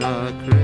Hare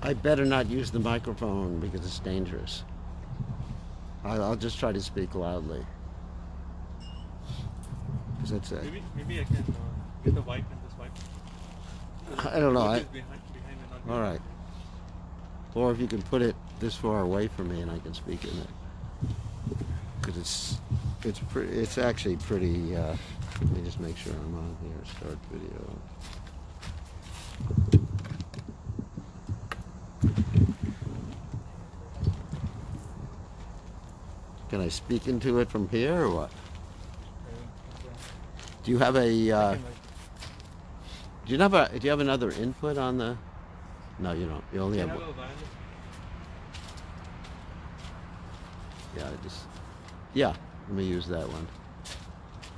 I better not use the microphone because it's dangerous. I'll just try to speak loudly. Because it's a, maybe I can get the wipe and just wipe. I don't know. Behind and not All right. Or if you can put it this far away from me and I can speak in it. Because it's actually pretty. Let me just make sure I'm on here. Start video. Can I speak into it from here or what? Do you have a? Do you have another input on the? No, you don't. You only have one. Yeah, let me use that one.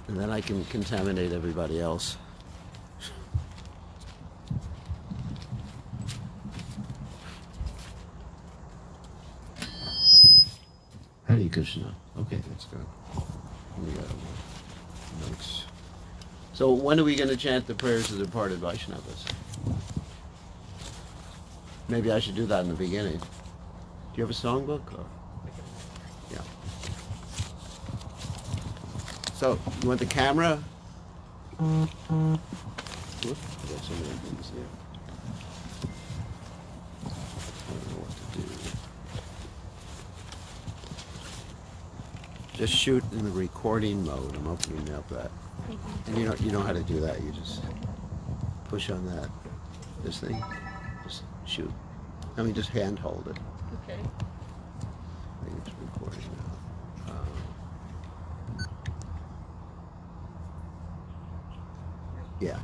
And then I can contaminate everybody else. Hare Krishna. Okay, that's good. We got notes. So when are we going to chant the prayers of the departed Vaishnavas? Maybe I should do that in the beginning. Do you have a songbook? Or? Yeah. So, you want the camera? Whoop, I got so many things here. I don't know what to do. Just shoot in the recording mode. I'm opening up that. And you know how to do that. You just push on that. This thing. Just shoot. I mean, just hand hold it. Okay. I think it's recording now. Yeah.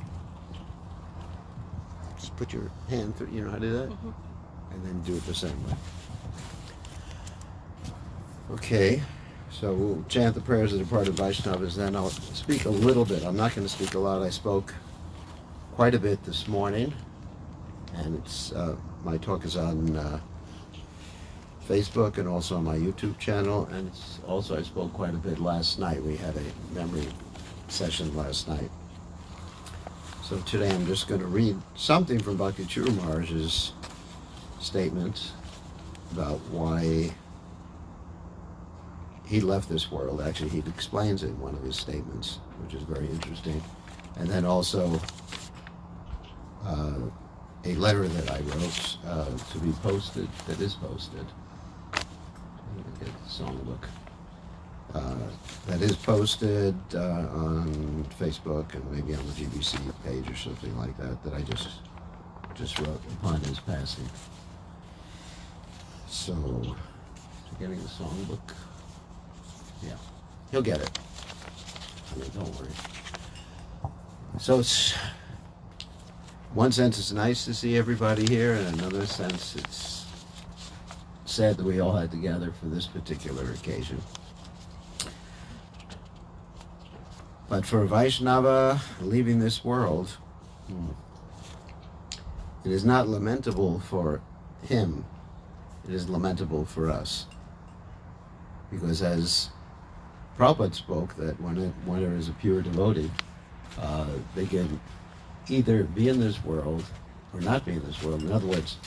Just put your hand through. You know how to do that? Mm-hmm. And then do it the same way. Okay. So we'll chant the prayers of the departed Vaishnavas, then I'll speak a little bit. I'm not going to speak a lot. I spoke quite a bit this morning, and it's my talk is on Facebook and also on my YouTube channel, and it's also I spoke quite a bit last night. We had a memory session last night. So today I'm just going to read something from BhaktiCharus Maharaj's statement about why he left this world. Actually, he explains it in one of his statements, which is very interesting. And then also a letter that I wrote to be posted, that is posted. I'm going to get the songbook. That is posted on Facebook and maybe on the GBC page or something like that, that I just wrote upon his passing. So, getting the songbook. Yeah, he'll get it. I mean, don't worry. So it's, one sense it's nice to see everybody here, and in another sense it's sad that we all had to gather for this particular occasion. But for a Vaishnava leaving this world, it is not lamentable for him, it is lamentable for us. Because as Prabhupada spoke, that when there is a pure devotee, they can either be in this world or not be in this world. In other words,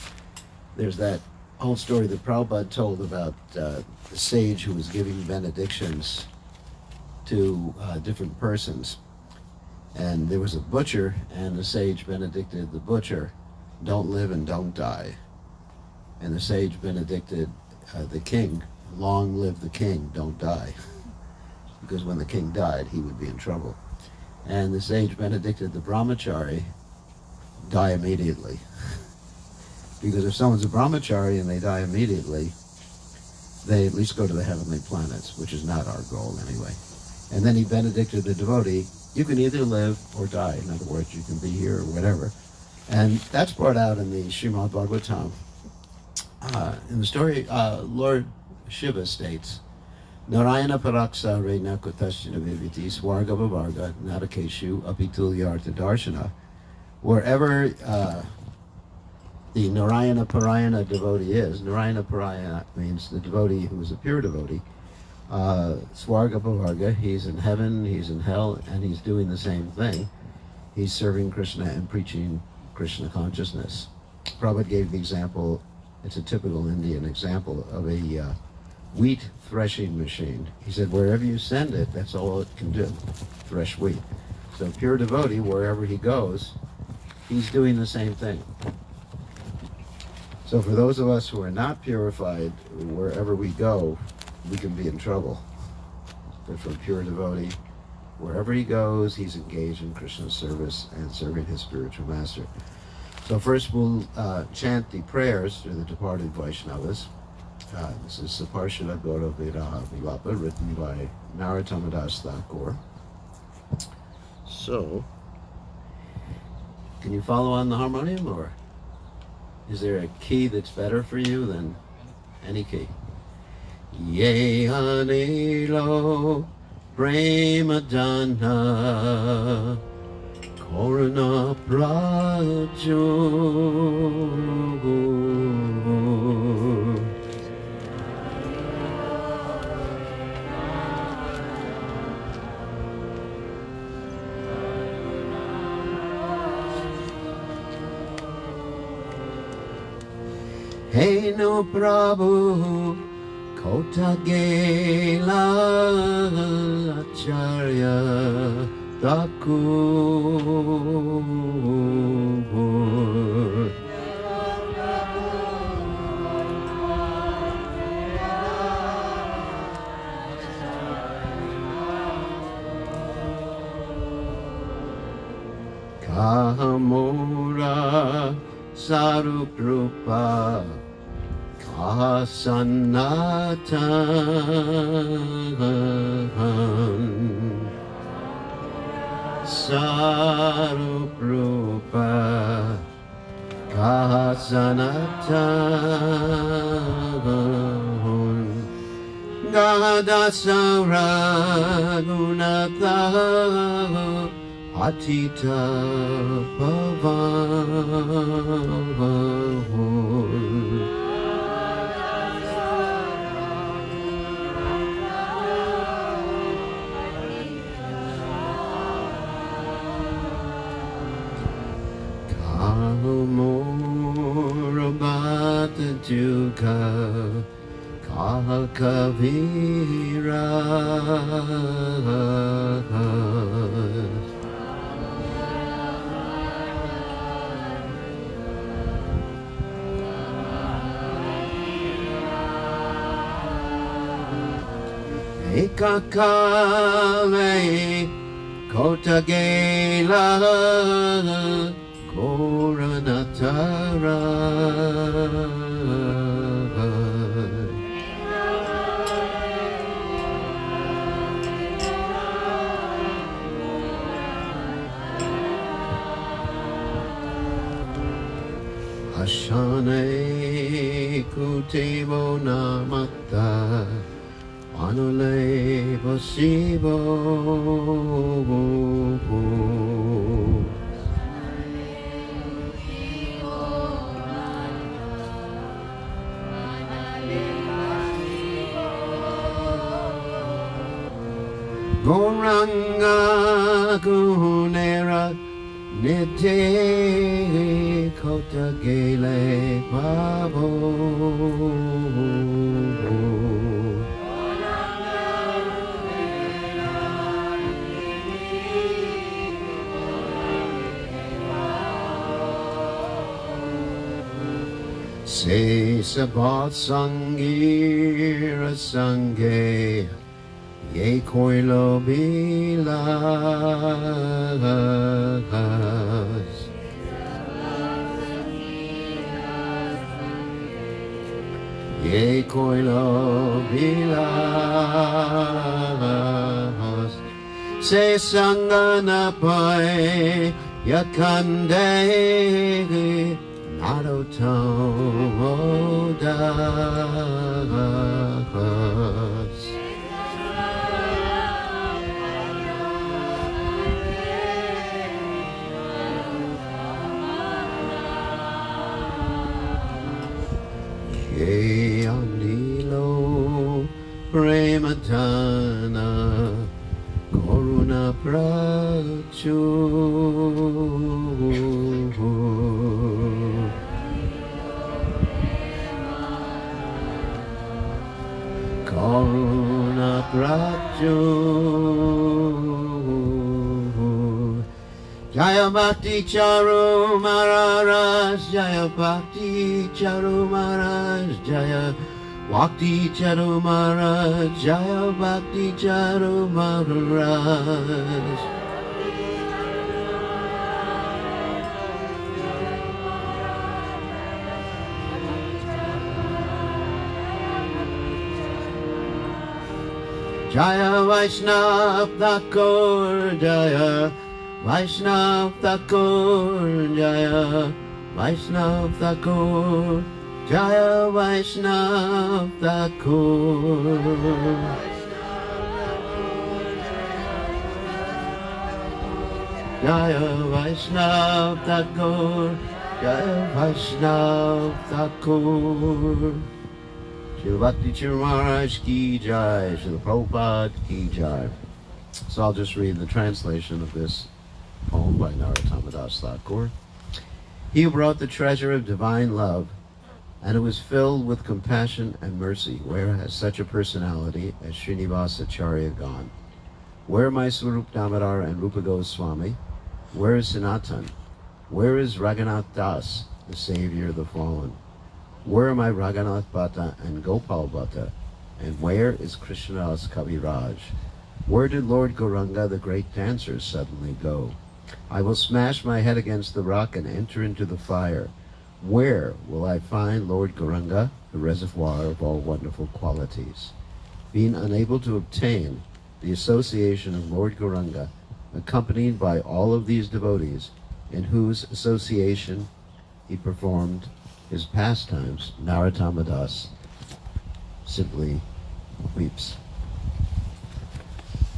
there's that whole story that Prabhupada told about the sage who was giving benedictions to different persons. And there was a butcher, and the sage benedicted the butcher, don't live and don't die. And the sage benedicted the king, long live the king, don't die. Because when the king died, he would be in trouble. And the sage benedicted the brahmachari, die immediately. Because if someone's a brahmachari and they die immediately, they at least go to the heavenly planets, which is not our goal anyway. And then he benedicted the devotee, you can either live or die. In other words, you can be here or whatever. And that's brought out in the Srimad Bhagavatam. In the story, Lord Shiva states, Narayana paraksa reina kutashina viviti swarga vavarga narakeshu apitulyartha darshana. Wherever the Narayana Parayana devotee is, Narayana Parayana means the devotee who is a pure devotee, swarga vavarga, he's in heaven, he's in hell, and he's doing the same thing. He's serving Krishna and preaching Krishna consciousness. Prabhupada gave the example It's a typical Indian example of a wheat threshing machine. He said, wherever you send it, that's all it can do, thresh wheat. So pure devotee, wherever he goes, he's doing the same thing. So for those of us who are not purified, wherever we go, we can be in trouble. But for a pure devotee, wherever he goes, he's engaged in Krishna's service and serving his spiritual master. So first we'll chant the prayers to the departed Vaishnavas. This is Saparshada Gaura Viraha Vilapa, written by Narottama Das Thakur. So, can you follow on the harmonium, or is there a key that's better for you than any key? Ye Anilo Premadana Korana Prajo Hey no Prabhu Kotagela Acharya Thakur Kahamura Saruprupa Kasanatan Saruprupa Kasanatan Gadasara Gunata Atita Pavan Amorabata Duka Kakavira Ekakale Kotagela Koranatara Ashane Kutivo Namata Anule Pasivo Goranga Gunera Nite Kotagele Pavo Se Sabat Sangira Sange Ye Koilo Bilas Ye Koilo Bilas Se Sanganapai Yakande Narotodas Ye Anilo Prematana Koruna Prachu Rajo. Jaya BhaktiCharus Maharaj, Jaya BhaktiCharus Maharaj, Jaya BhaktiCharus Maharaj, Jaya BhaktiCharus Maharaj. Jaya Vaishnav Thakur, Jaya Vaishnav Thakur, Jaya Vaishnav Thakur, Jaya Vaishnav Thakur. Jaya Vaishnav Thakur, Jaya Vaishnav Thakur. Srila BhaktiCharus Maharaj ki jai, Srila Prabhupada ki jai. So I'll just read the translation of this poem by Narottama Das Thakur. He who brought the treasure of divine love, and it was filled with compassion and mercy, where has such a personality as Srinivasa Acharya gone? Where are my Swarup Damodar and Rupa Goswami? Where is Sanatan? Where is Raghunath Das, the savior of the fallen? Where are my Raghunath Bhatta and Gopal Bhatta? And where is Krishnadas Kaviraj? Where did Lord Gauranga, the great dancer, suddenly go? I will smash my head against the rock and enter into the fire. Where will I find Lord Gauranga, the reservoir of all wonderful qualities? Being unable to obtain the association of Lord Gauranga, accompanied by all of these devotees, in whose association he performed his pastimes, Narottama Das simply weeps.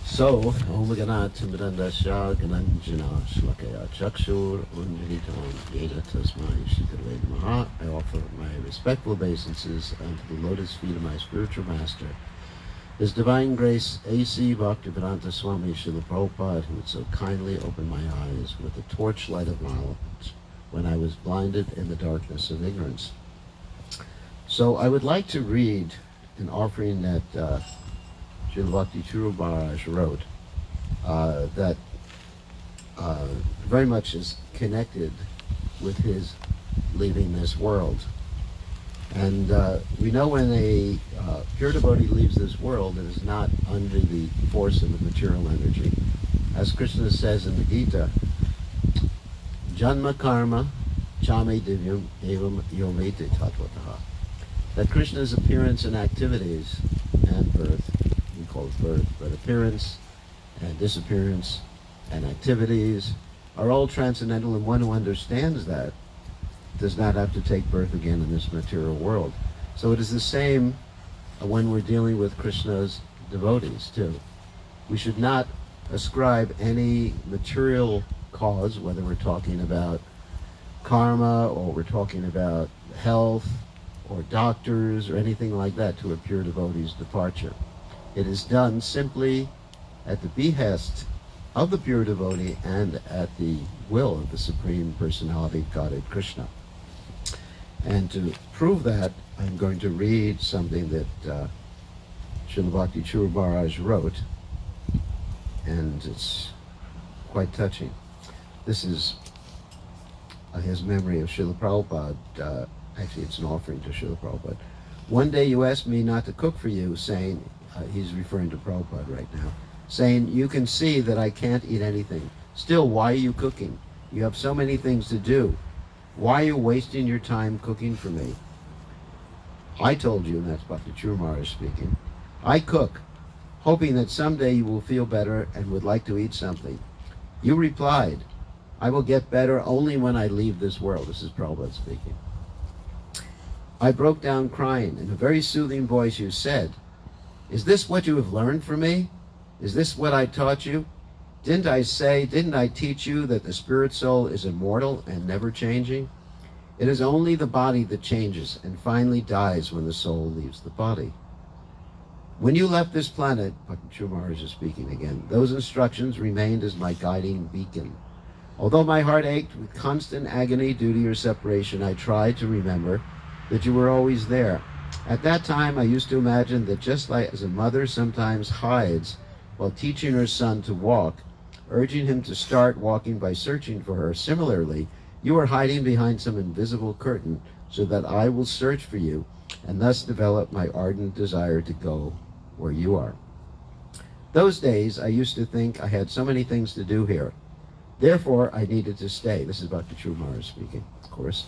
So, Om Ganat Timrandasya Gananjana Shlakaya Chakshur Undritam Yeda Tasmai Shikarved Maha. I offer my respectful obeisances unto the lotus feet of my spiritual master, His Divine Grace A.C. Bhaktivedanta Swami Srila Prabhupada, who would so kindly open my eyes with the torchlight of knowledge when I was blinded in the darkness of ignorance. So I would like to read an offering that Srila BhaktiCharus Maharaj wrote that very much is connected with his leaving this world. And we know when a pure devotee leaves this world, it is not under the force of the material energy. As Krishna says in the Gita, Janma karma chame divyam evam yomete tatvataha. That Krishna's appearance and activities and birth, we call it birth, but appearance and disappearance and activities are all transcendental, and one who understands that does not have to take birth again in this material world. So it is the same when we're dealing with Krishna's devotees too. We should not ascribe any material cause, whether we're talking about karma or we're talking about health or doctors or anything like that, to a pure devotee's departure. It is done simply at the behest of the pure devotee and at the will of the Supreme Personality of Godhead Krishna. And to prove that, I'm going to read something that Srila BhaktiCharus Maharaj wrote, and it's quite touching. This is his memory of Srila Prabhupada. Actually, it's an offering to Srila Prabhupada. One day you asked me not to cook for you, saying, he's referring to Prabhupada right now, saying, you can see that I can't eat anything. Still, why are you cooking? You have so many things to do. Why are you wasting your time cooking for me? I told you, and that's BhaktiCharus Maharaj speaking, I cook, hoping that someday you will feel better and would like to eat something. You replied, I will get better only when I leave this world. This is Prabhupada speaking. I broke down crying. In a very soothing voice you said, is this what you have learned from me? Is this what I taught you? Didn't I teach you that the spirit soul is immortal and never changing? It is only the body that changes and finally dies when the soul leaves the body. When you left this planet, BhaktiCharus Maharaj is speaking again, those instructions remained as my guiding beacon. Although my heart ached with constant agony due to your separation, I tried to remember that you were always there. At that time, I used to imagine that just like as a mother sometimes hides while teaching her son to walk, urging him to start walking by searching for her, similarly, you are hiding behind some invisible curtain so that I will search for you and thus develop my ardent desire to go where you are. Those days, I used to think I had so many things to do here. Therefore, I needed to stay. This is BhaktiCharus Maharaj speaking, of course.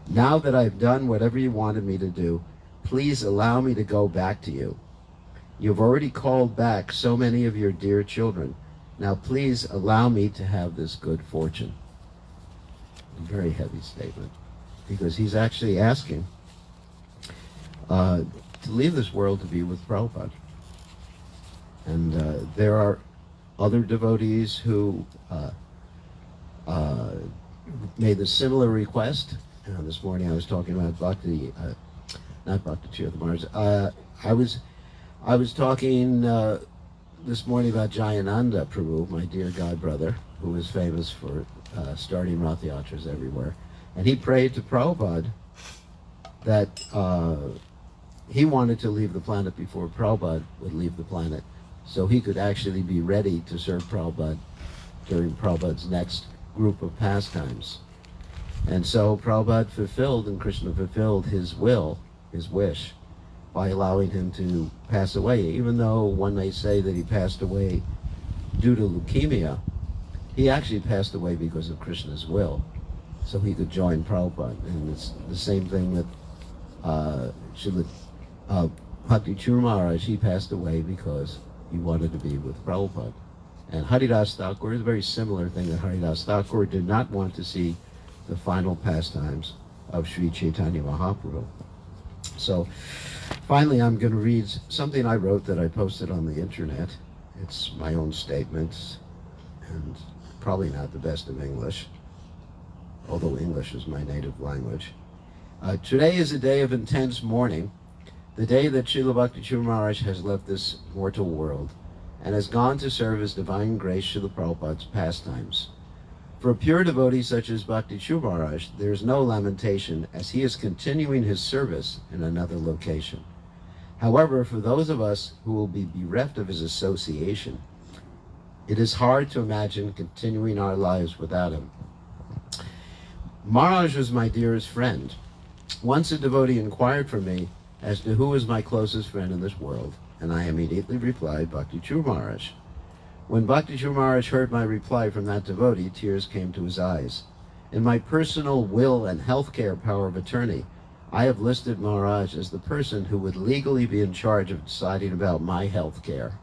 Now that I've done whatever you wanted me to do, please allow me to go back to you. You've already called back so many of your dear children. Now please allow me to have this good fortune. A very heavy statement, because he's actually asking to leave this world to be with Prabhupada. And there are other devotees who made a similar request. This morning I was talking about Bhakti, not BhaktiCharus Maharaj. I was talking this morning about Jayananda Prabhu, my dear god brother, who is famous for starting Rath Yatras everywhere. And he prayed to Prabhupada that he wanted to leave the planet before Prabhupada would leave the planet, so he could actually be ready to serve Prabhupada during Prabhupada's next group of pastimes. And so Prabhupada fulfilled, and Krishna fulfilled his will, his wish, by allowing him to pass away. Even though one may say that he passed away due to leukemia, he actually passed away because of Krishna's will, so he could join Prabhupada. And it's the same thing with BhaktiCharus Maharaj. He passed away because he wanted to be with Prabhupada. And Haridas Thakur is a very similar thing, that Haridas Thakur did not want to see the final pastimes of Sri Chaitanya Mahaprabhu. So finally, I'm going to read something I wrote that I posted on the internet. It's my own statements, and probably not the best of English, although English is my native language. Today is a day of intense mourning, the day that Srila BhaktiCharus Maharaj has left this mortal world and has gone to serve His Divine Grace Srila Prabhupada's pastimes. For a pure devotee such as BhaktiCharus Maharaj, there is no lamentation, as he is continuing his service in another location. However, for those of us who will be bereft of his association, it is hard to imagine continuing our lives without him. Maharaj was my dearest friend. Once a devotee inquired from me as to who is my closest friend in this world, and I immediately replied, BhaktiCharus Maharaj. When BhaktiCharus Maharaj heard my reply from that devotee, tears came to his eyes. In my personal will and healthcare power of attorney, I have listed Maharaj as the person who would legally be in charge of deciding about my health care,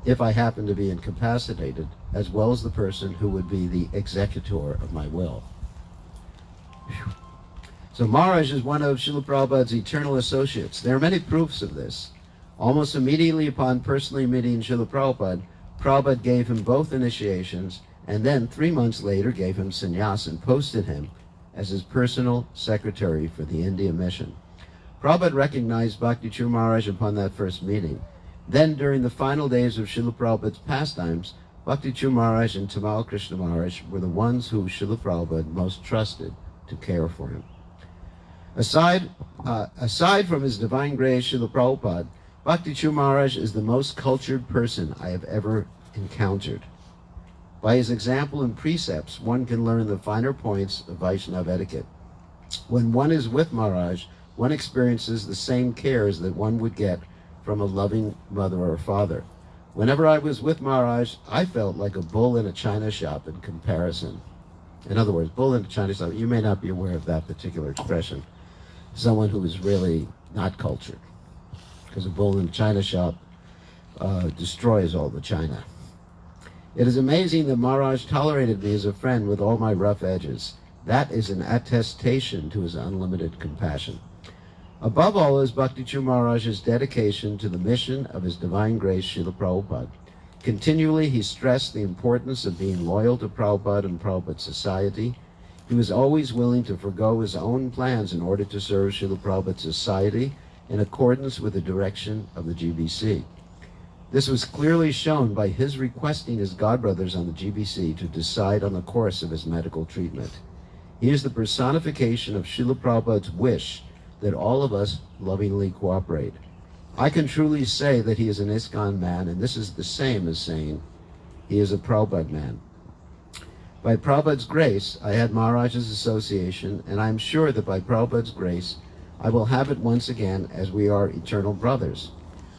if I happen to be incapacitated, as well as the person who would be the executor of my will. Whew. So Maharaj is one of Srila Prabhupada's eternal associates. There are many proofs of this. Almost immediately upon personally meeting Srila Prabhupada, Prabhupada gave him both initiations, and then 3 months later gave him sannyas and posted him as his personal secretary for the India mission. Prabhupada recognized BhaktiCharus Maharaj upon that first meeting. Then, during the final days of Srila Prabhupada's pastimes, BhaktiCharus Maharaj and Tamal Krishna Maharaj were the ones who Srila Prabhupada most trusted to care for him. Aside from His Divine Grace, Srila Prabhupada, BhaktiCharus Maharaj is the most cultured person I have ever encountered. By his example and precepts, one can learn the finer points of Vaishnava etiquette. When one is with Maharaj, one experiences the same cares that one would get from a loving mother or father. Whenever I was with Maharaj, I felt like a bull in a china shop in comparison. In other words, bull in a china shop, you may not be aware of that particular expression. Someone who is really not cultured, because a bull in a china shop destroys all the china. It is amazing that Maharaj tolerated me as a friend with all my rough edges. That is an attestation to his unlimited compassion. Above all is BhaktiCharus Maharaj's dedication to the mission of His Divine Grace Srila Prabhupada. Continually he stressed the importance of being loyal to Prabhupada and Prabhupada's society. He was always willing to forego his own plans in order to serve Srila Prabhupada's society in accordance with the direction of the GBC. This was clearly shown by his requesting his godbrothers on the GBC to decide on the course of his medical treatment. He is the personification of Srila Prabhupada's wish that all of us lovingly cooperate. I can truly say that he is an ISKCON man, and this is the same as saying he is a Prabhupada man. By Prabhupada's grace, I had Maharaj's association, and I am sure that by Prabhupada's grace, I will have it once again, as we are eternal brothers.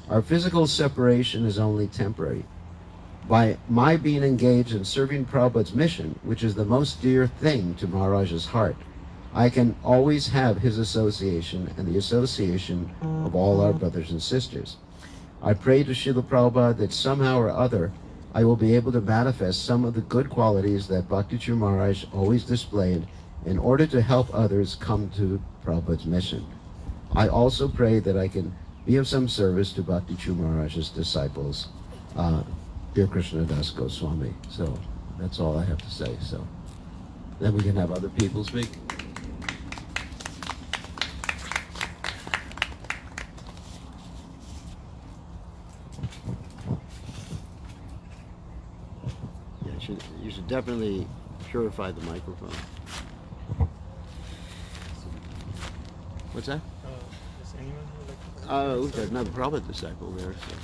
Our physical separation is only temporary. By my being engaged in serving Prabhupada's mission, which is the most dear thing to Maharaj's heart, I can always have his association and the association of all our brothers and sisters. I pray to Srila Prabhupada that somehow or other I will be able to manifest some of the good qualities that BhaktiCharus Maharaj always displayed in order to help others come to Prabhupada's mission. I also pray that I can be of some service to BhaktiCharus Maharaj's disciples, dear Krishna Das Goswami. So that's all I have to say. So then we can have other people speak. You should definitely purify the microphone. What's that? Is anyone who like to There's another Prabhupada disciple there. So.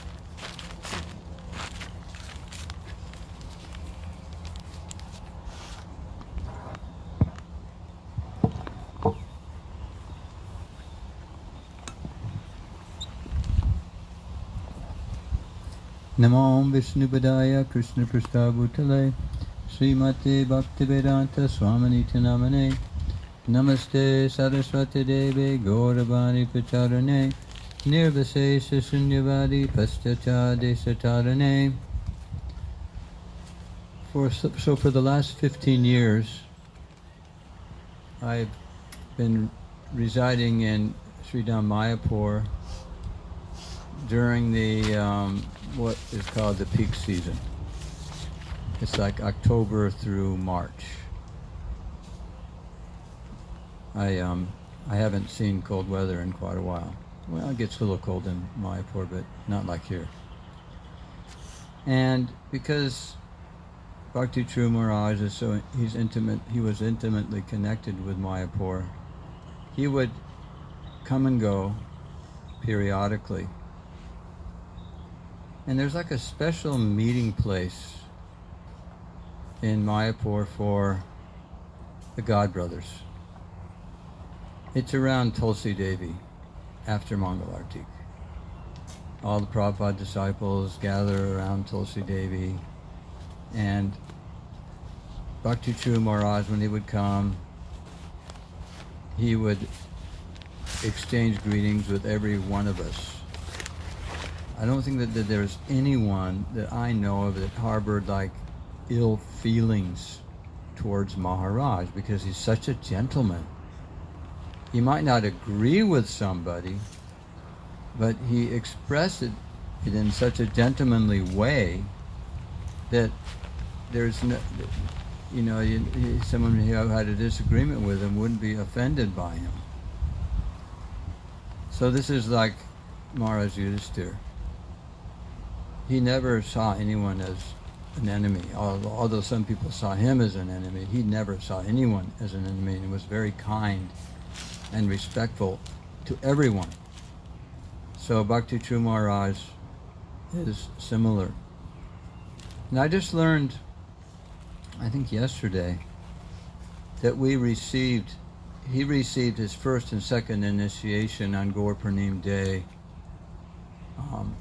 Namo Vishnupadaya Krishna Prastabhutale Srimate Bhaktivedanta Swaminiti Namane Namaste Saraswati Devi Gauravani Pacharane Nirvasesha Shunyavadi Paschachade Satarane. So for the last 15 years, I've been residing in Sridham Mayapur during the what is called the peak season. It's like October through March. I haven't seen cold weather in quite a while. Well, it gets a little cold in Mayapur, but not like here. And because BhaktiCharus Maharaj is he was intimately connected with Mayapur, he would come and go periodically. And there's like a special meeting place in Mayapur for the God Brothers. It's around Tulsi Devi after Mangal Artik. All the Prabhupada disciples gather around Tulsi Devi, and BhaktiCharus Maharaj, when he would come, he would exchange greetings with every one of us. I don't think that there's anyone that I know of that harbored like ill feelings towards Maharaj, because he's such a gentleman. He might not agree with somebody, but he expressed it in such a gentlemanly way that there's no, someone who had a disagreement with him wouldn't be offended by him. So this is like Maharaj Yudhishthira. He never saw anyone as an enemy, although some people saw him as an enemy. He never saw anyone as an enemy, and was very kind and respectful to everyone. So BhaktiCharus Maharaj is similar. And I just learned, I think yesterday, that he received his first and second initiation on Gaur Purnim Day,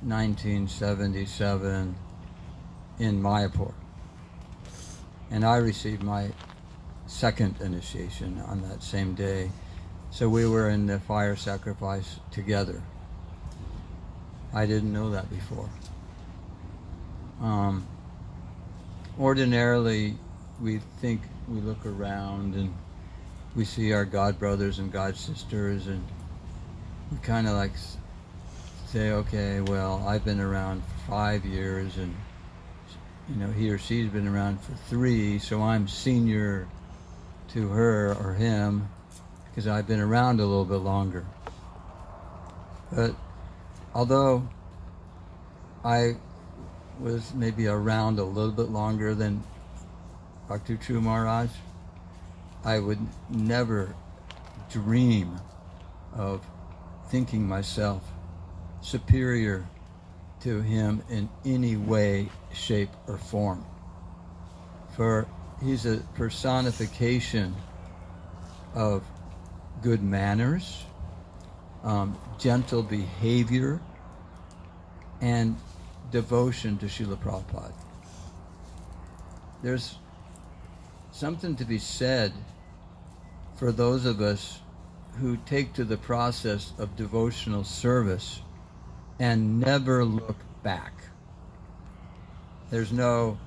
1977 in Mayapur. And I received my second initiation on that same day. So we were in the fire sacrifice together. I didn't know that before. Ordinarily, we look around and we see our God brothers and God sisters, and we kind of like say, okay, well, I've been around for 5 years, and he or she's been around for 3, so I'm senior to her or him because I've been around a little bit longer. But although I was maybe around a little bit longer than BhaktiCharus Maharaj, I would never dream of thinking myself superior to him in any way, shape, or form. For he's a personification of good manners, gentle behavior, and devotion to Srila Prabhupada. There's something to be said for those of us who take to the process of devotional service and never look back. There's no,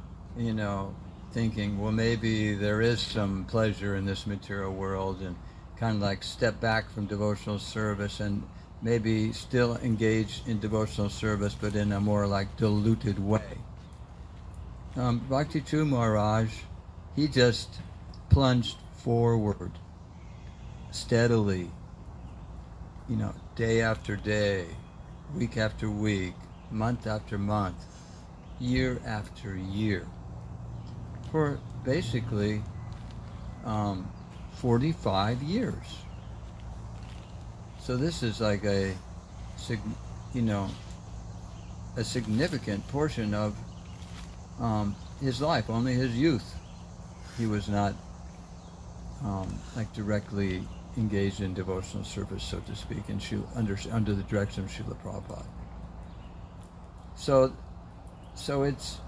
thinking, well, maybe there is some pleasure in this material world, and kind of like step back from devotional service and maybe still engage in devotional service, but in a more like diluted way. BhaktiCharus Maharaj, he just plunged forward steadily, day after day, week after week, month after month, year after year, for basically 45 years. So this is like a significant portion of his life. Only his youth he was not directly engaged in devotional service, so to speak, and under the direction of Srila Prabhupada. So it's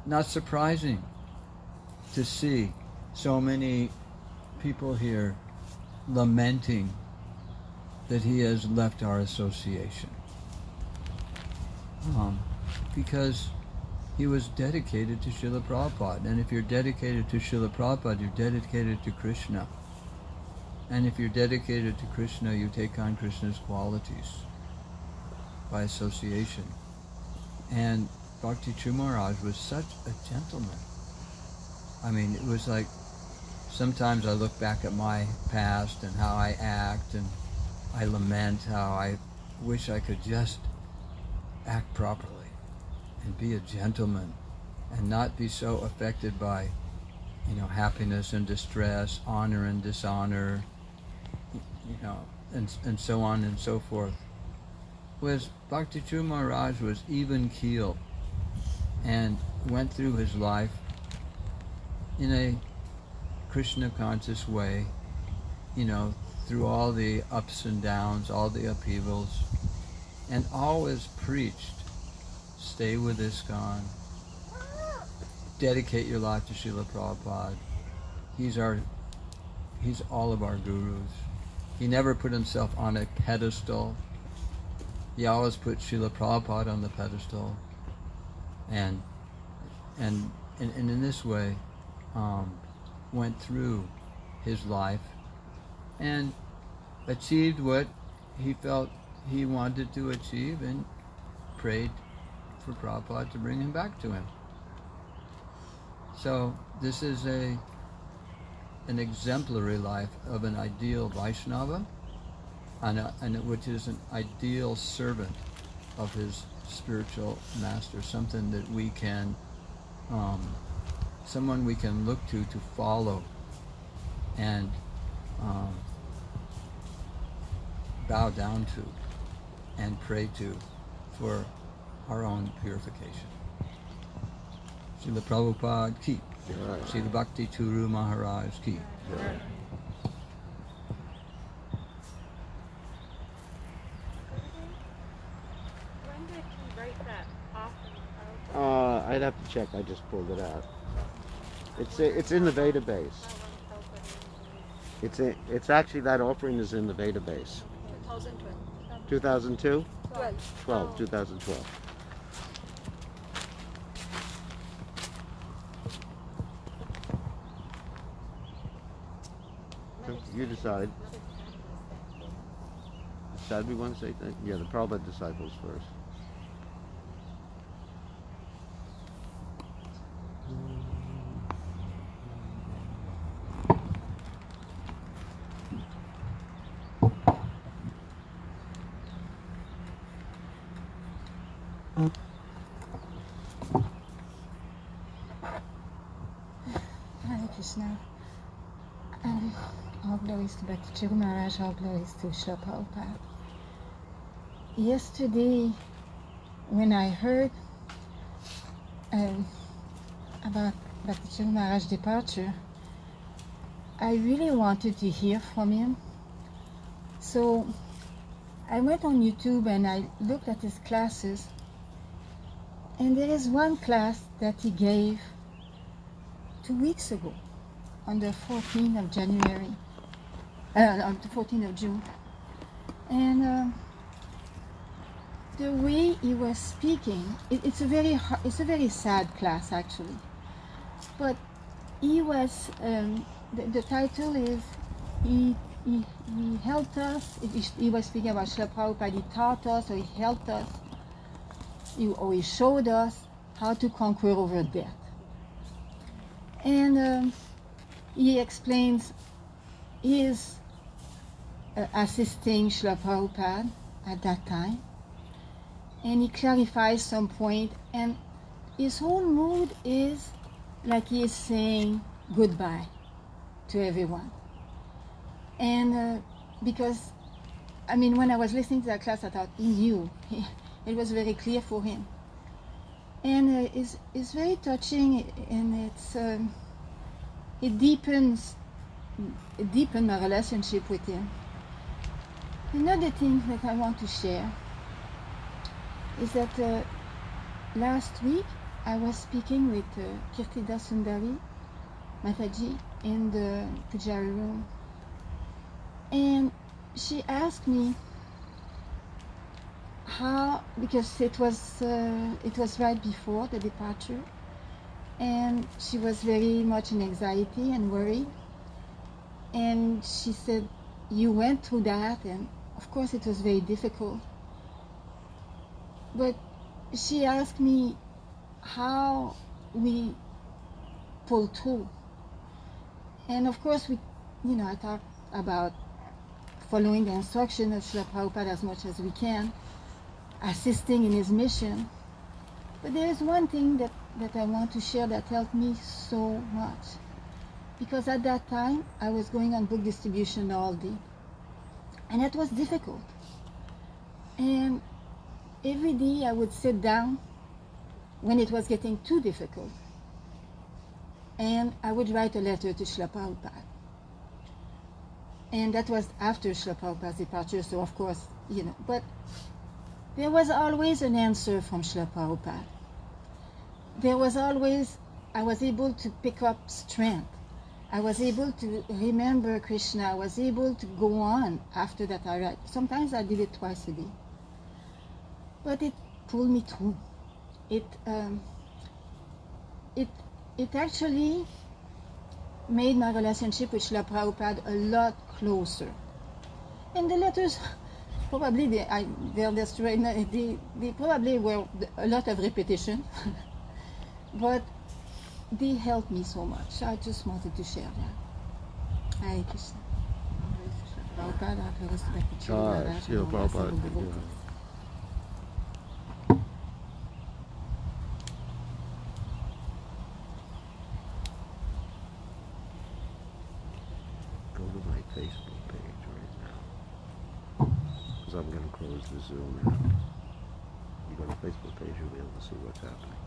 not surprising to see so many people here lamenting that he has left our association, because he was dedicated to Srila Prabhupada. And if you're dedicated to Srila Prabhupada, you're dedicated to Krishna. And if you're dedicated to Krishna, you take on Krishna's qualities by association. And BhaktiCharus Maharaj was such a gentleman. I mean, it was like, sometimes I look back at my past and how I act, and I lament how I wish I could just act properly and be a gentleman and not be so affected by, happiness and distress, honor and dishonor, and so on and so forth. Whereas BhaktiCharus Maharaj was even-keeled and went through his life in a Krishna-conscious way, through all the ups and downs, all the upheavals, and always preached, stay with ISKCON, dedicate your life to Srila Prabhupada. He's all of our gurus. He never put himself on a pedestal. He always put Srila Prabhupada on the pedestal, and in this way went through his life and achieved what he felt he wanted to achieve, and prayed for Prabhupada to bring him back to him. So this is an exemplary life of an ideal Vaishnava, and which is an ideal servant of his spiritual master, something that we can, someone we can look to follow and bow down to and pray to for our own purification. Srila Prabhupada ki, Srila BhaktiCharus Maharaj ki. When did he write that offering? I'd have to check. I just pulled it out. It's in the database. It's actually, that offering is in the database. 2002? 2012. You decide. Decide we want to say that? Yeah, the Prabhupada disciples first. Hare Krishna. All glories to BhaktiCharus Maharaj, all glories to Srila Prabhupada. yesterday, when I heard about BhaktiCharus Maharaj's departure, I really wanted to hear from him. So I went on YouTube and I looked at his classes, and there is one class that he gave 2 weeks ago on the 14th of January, on the 14th of June. And the way he was speaking, it's a very sad class actually. But he was, the title is, he helped us. He was speaking about Srila Prabhupada. He taught us, or he helped us, or he showed us how to conquer over death. And he explains his assisting Srila Prabhupada at that time. And he clarifies some point, and his whole mood is like he is saying goodbye to everyone. And because, I mean, when I was listening to that class, I thought he knew. It was very clear for him. And it's very touching, and it deepened my relationship with him. Another thing that I want to share is that last week I was speaking with Kirtida Sundari Mataji in the Pujari room, and she asked me how, because it was right before the departure, and she was very much in anxiety and worried, and she said, you went through that, and of course it was very difficult. But she asked me how we pull through. And of course I talked about following the instruction of Srila Prabhupada as much as we can, assisting in his mission. But there is one thing that I want to share that helped me so much. Because at that time, I was going on book distribution all day. And it was difficult. And every day I would sit down when it was getting too difficult, and I would write a letter to Srila Prabhupada. And that was after Srila Prabhupada's departure, so of course, but there was always an answer from Srila Prabhupada. There was always, I was able to pick up strength. I was able to remember Krishna. I was able to go on after that I write. Sometimes I did it twice a day. But it pulled me through. It actually made my relationship with Srila Prabhupada a lot closer. And the letters, probably they probably were a lot of repetition, but they helped me so much. I just wanted to share that. Hare Krishna. Srila Prabhupada. Go to my Facebook page right now, because I'm going to close the Zoom out. You go to the Facebook page, you'll be able to see what's happening.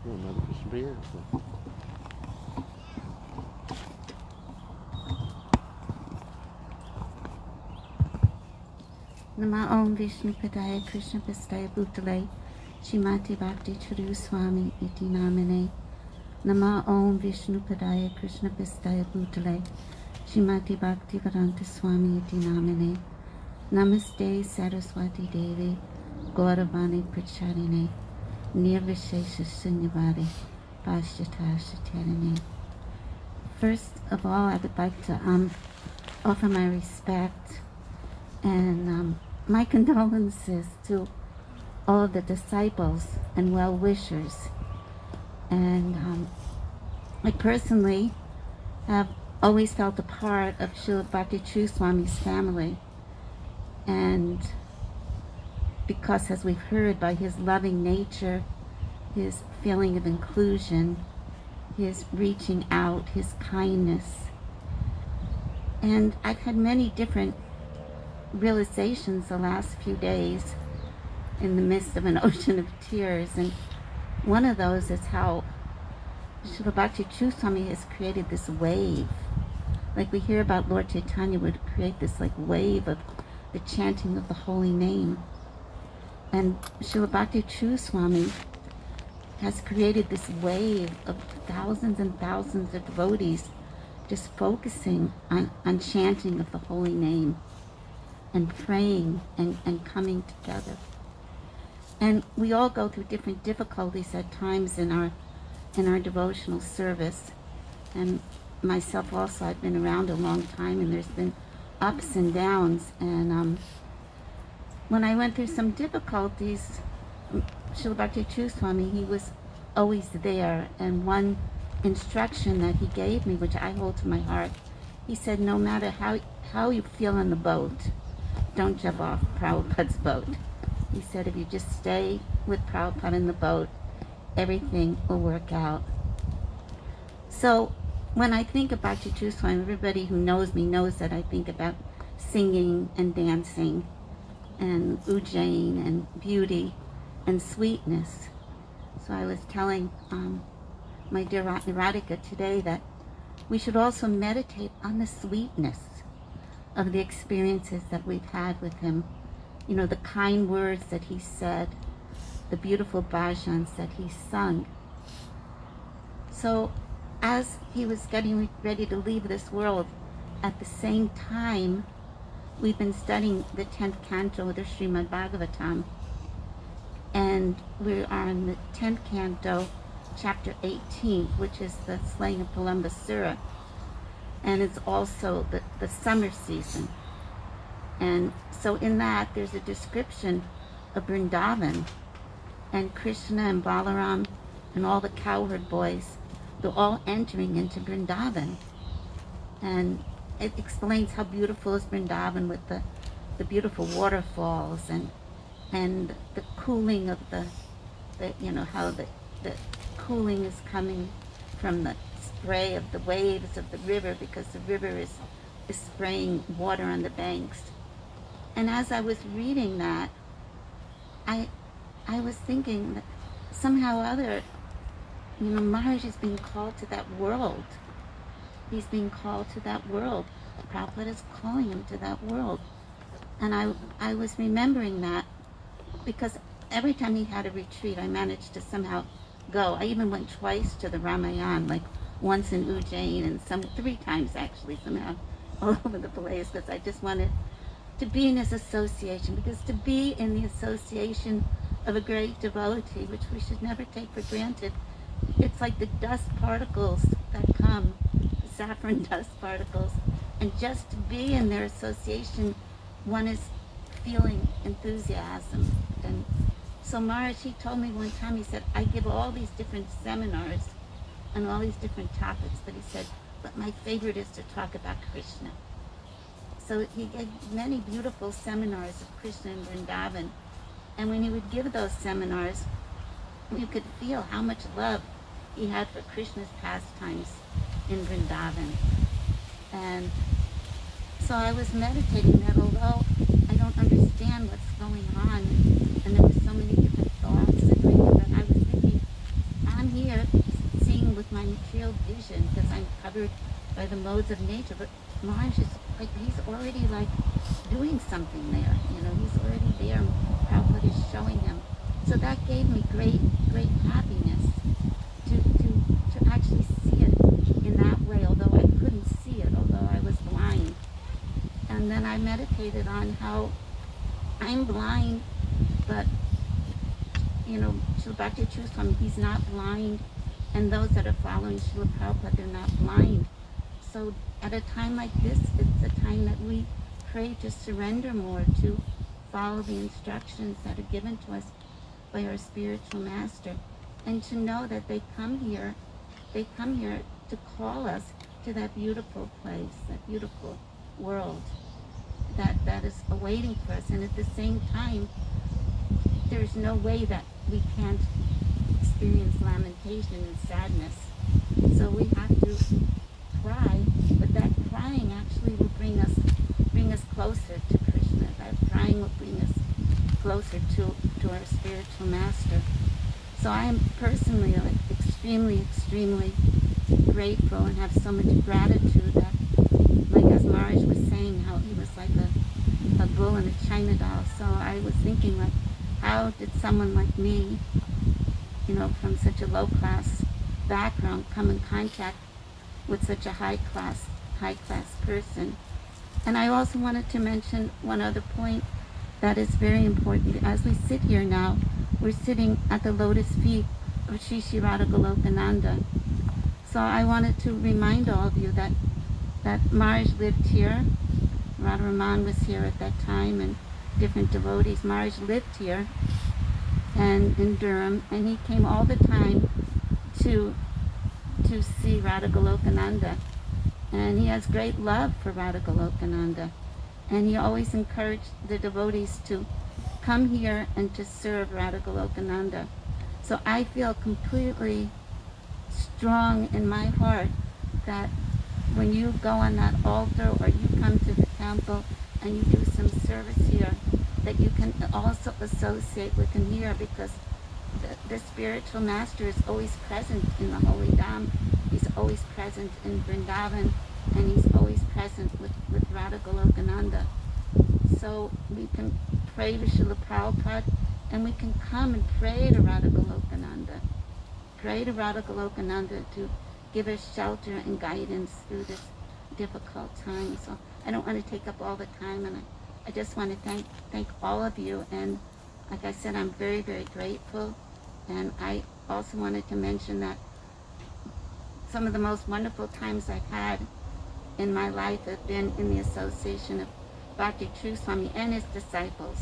Another Krishna beer. Nama Om Vishnu Padaya Krishna Pastaya Bhutale Shrimati BhaktiCharus Swami Iti Namane. Nama Om Vishnu Padaya Krishna Pastaya Bhutale Shrimati Bhaktivedanta Swami Iti Namane. Namaste Saraswati Devi Gauravani Pracharine Nirvishesha Sunyavadi Pashyata Shatarane. First of all, I would like to offer my respect and my condolences to all the disciples and well-wishers. And I personally have always felt a part of Srila BhaktiCharus Swami's family. And because, as we've heard, by his loving nature, his feeling of inclusion, his reaching out, his kindness. And I've had many different realizations the last few days in the midst of an ocean of tears. And one of those is how Srila BhaktiCharus has created this wave. Like we hear about Lord Chaitanya would create this like wave of the chanting of the holy name. And Srila BhaktiCharus has created this wave of thousands and thousands of devotees just focusing on chanting of the holy name and praying and coming together. And we all go through different difficulties at times in our devotional service. And myself also, I've been around a long time, and there's been ups and downs. And when I went through some difficulties, Srila BhaktiCharus, he was always there. And one instruction that he gave me, which I hold to my heart, he said, no matter how you feel on the boat, don't jump off Prabhupada's boat. He said, if you just stay with Prabhupada in the boat, everything will work out. So when I think about BhaktiCharus, everybody who knows me knows that I think about singing and dancing and Ujjain and beauty and sweetness. So I was telling my dear Radhika today that we should also meditate on the sweetness of the experiences that we've had with him. You know, the kind words that he said, the beautiful bhajans that he sung. So as he was getting ready to leave this world, at the same time, we've been studying the 10th canto of the Srimad Bhagavatam. And we are in the 10th canto, chapter 18, which is the slaying of Palambasura. And it's also the summer season. And so in that, there's a description of Vrindavan, and Krishna and Balaram and all the cowherd boys, they're all entering into Vrindavan. And it explains how beautiful is Vrindavan with the beautiful waterfalls and the cooling of the you know, how the cooling is coming from the spray of the waves of the river, because the river is spraying water on the banks. And as I was reading that, I was thinking that somehow or other, you know, Maharaj is being called to that world. He's being called to that world. Prabhupada is calling him to that world. And I was remembering that because every time he had a retreat, I managed to somehow go. I even went twice to the Ramayan, like once in Ujjain and 3 times actually, somehow, all over the place, because I just wanted to be in his association, because to be in the association of a great devotee, which we should never take for granted, it's like the dust particles that come, the saffron dust particles, and just to be in their association, one is feeling enthusiasm. And so Maharaj, he told me one time, he said, I give all these different seminars on all these different topics, but he said, but my favorite is to talk about Krishna. So he gave many beautiful seminars of Krishna in Vrindavan. And when he would give those seminars, you could feel how much love he had for Krishna's pastimes in Vrindavan. And so I was meditating that although I don't understand what's going on, and there were so many different thoughts and things, that I was thinking, I'm here seeing with my material vision because I'm covered by the modes of nature, but Maharaj is like, he's already like doing something there, you know, he's already there. Prabhupada is showing him. So that gave me great, great happiness to actually see it in that way, although I couldn't see it, although I was blind. And then I meditated on how I'm blind, but, you know, Srila BhaktiCharus, he's not blind, and those that are following Srila Prabhupada, they're not blind. So at a time like this, it's a time that we pray to surrender more, to follow the instructions that are given to us by our spiritual master, and to know that they come here to call us to that beautiful place, that beautiful world that is awaiting for us. And at the same time, there's no way that we can't experience lamentation and sadness. So we have to cry, but that crying actually will bring us closer to Krishna. That crying will bring us closer to our spiritual master. So I am personally extremely grateful and have so much gratitude that, like as Maharaj was saying, how he was like a bull in a china doll. So I was thinking, like, how did someone like me, from such a low class background, come in contact with such a high class person? And I also wanted to mention one other point that is very important. As we sit here now, we're sitting at the lotus feet of Sri Sri Radha Golokananda. So I wanted to remind all of you that Maharaj lived here. Radharaman was here at that time, and different devotees. Maharaj lived here and in Durham, and he came all the time to see Radha Golokananda. And he has great love for Radha Golokananda. And he always encouraged the devotees to come here and to serve Radha Golokananda. So I feel completely strong in my heart that when you go on that altar or you come to the temple and you do some service here, that you can also associate with him here, because the spiritual master is always present in the Holy Dham. He's always present in Vrindavan, and he's always present with Radha Golokananda. So we can pray to Srila Prabhupada, and we can come and pray to Radha Golokananda. Pray to Radha Golokananda to give us shelter and guidance through this difficult time. So I don't want to take up all the time, and I just want to thank all of you. And like I said, I'm very grateful. And I also wanted to mention that some of the most wonderful times I've had in my life have been in the association of BhaktiCharus Swami and his disciples.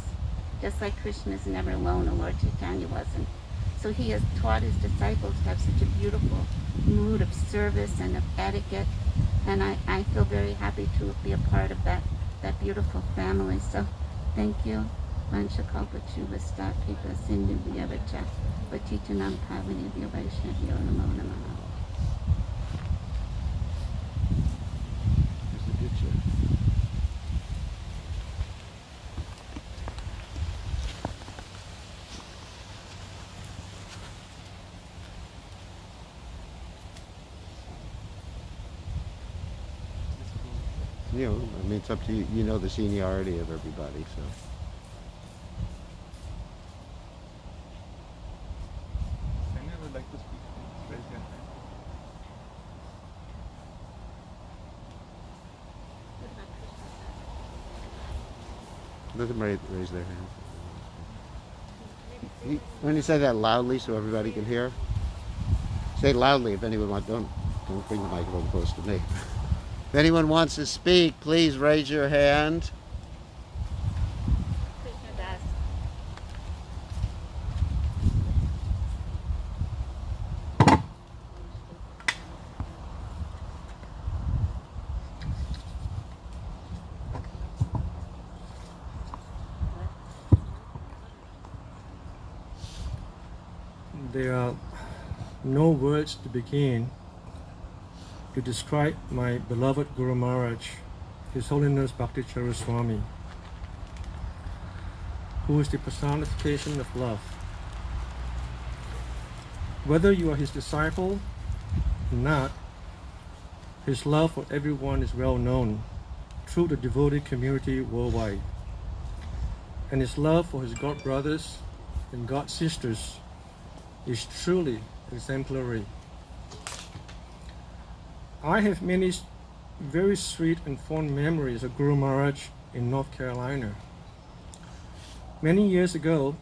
Just like Krishna is never alone, and Lord Chaitanya wasn't. So he has taught his disciples to have such a beautiful mood of service and of etiquette. And I feel very happy to be a part of that beautiful family. So thank you. Vanchakalpachuvasta Pika Sindhu Vyavacha Vatitanam Pavani Vyavaishnavyo Namo Namaha. I mean, it's up to you. You know the seniority of everybody, so. Anyone would like to speak, please raise your hand. Let them raise their hand. When you say that loudly so everybody can hear, say it loudly if anyone wants. Don't bring the microphone close to me. If anyone wants to speak, please raise your hand. There are no words to begin to describe my beloved Guru Maharaj, His Holiness BhaktiCharus Swami, who is the personification of love. Whether you are his disciple or not, his love for everyone is well known through the devotee community worldwide, and his love for his God brothers and God sisters is truly exemplary. I have many very sweet and fond memories of Guru Maharaj in North Carolina. Many years ago,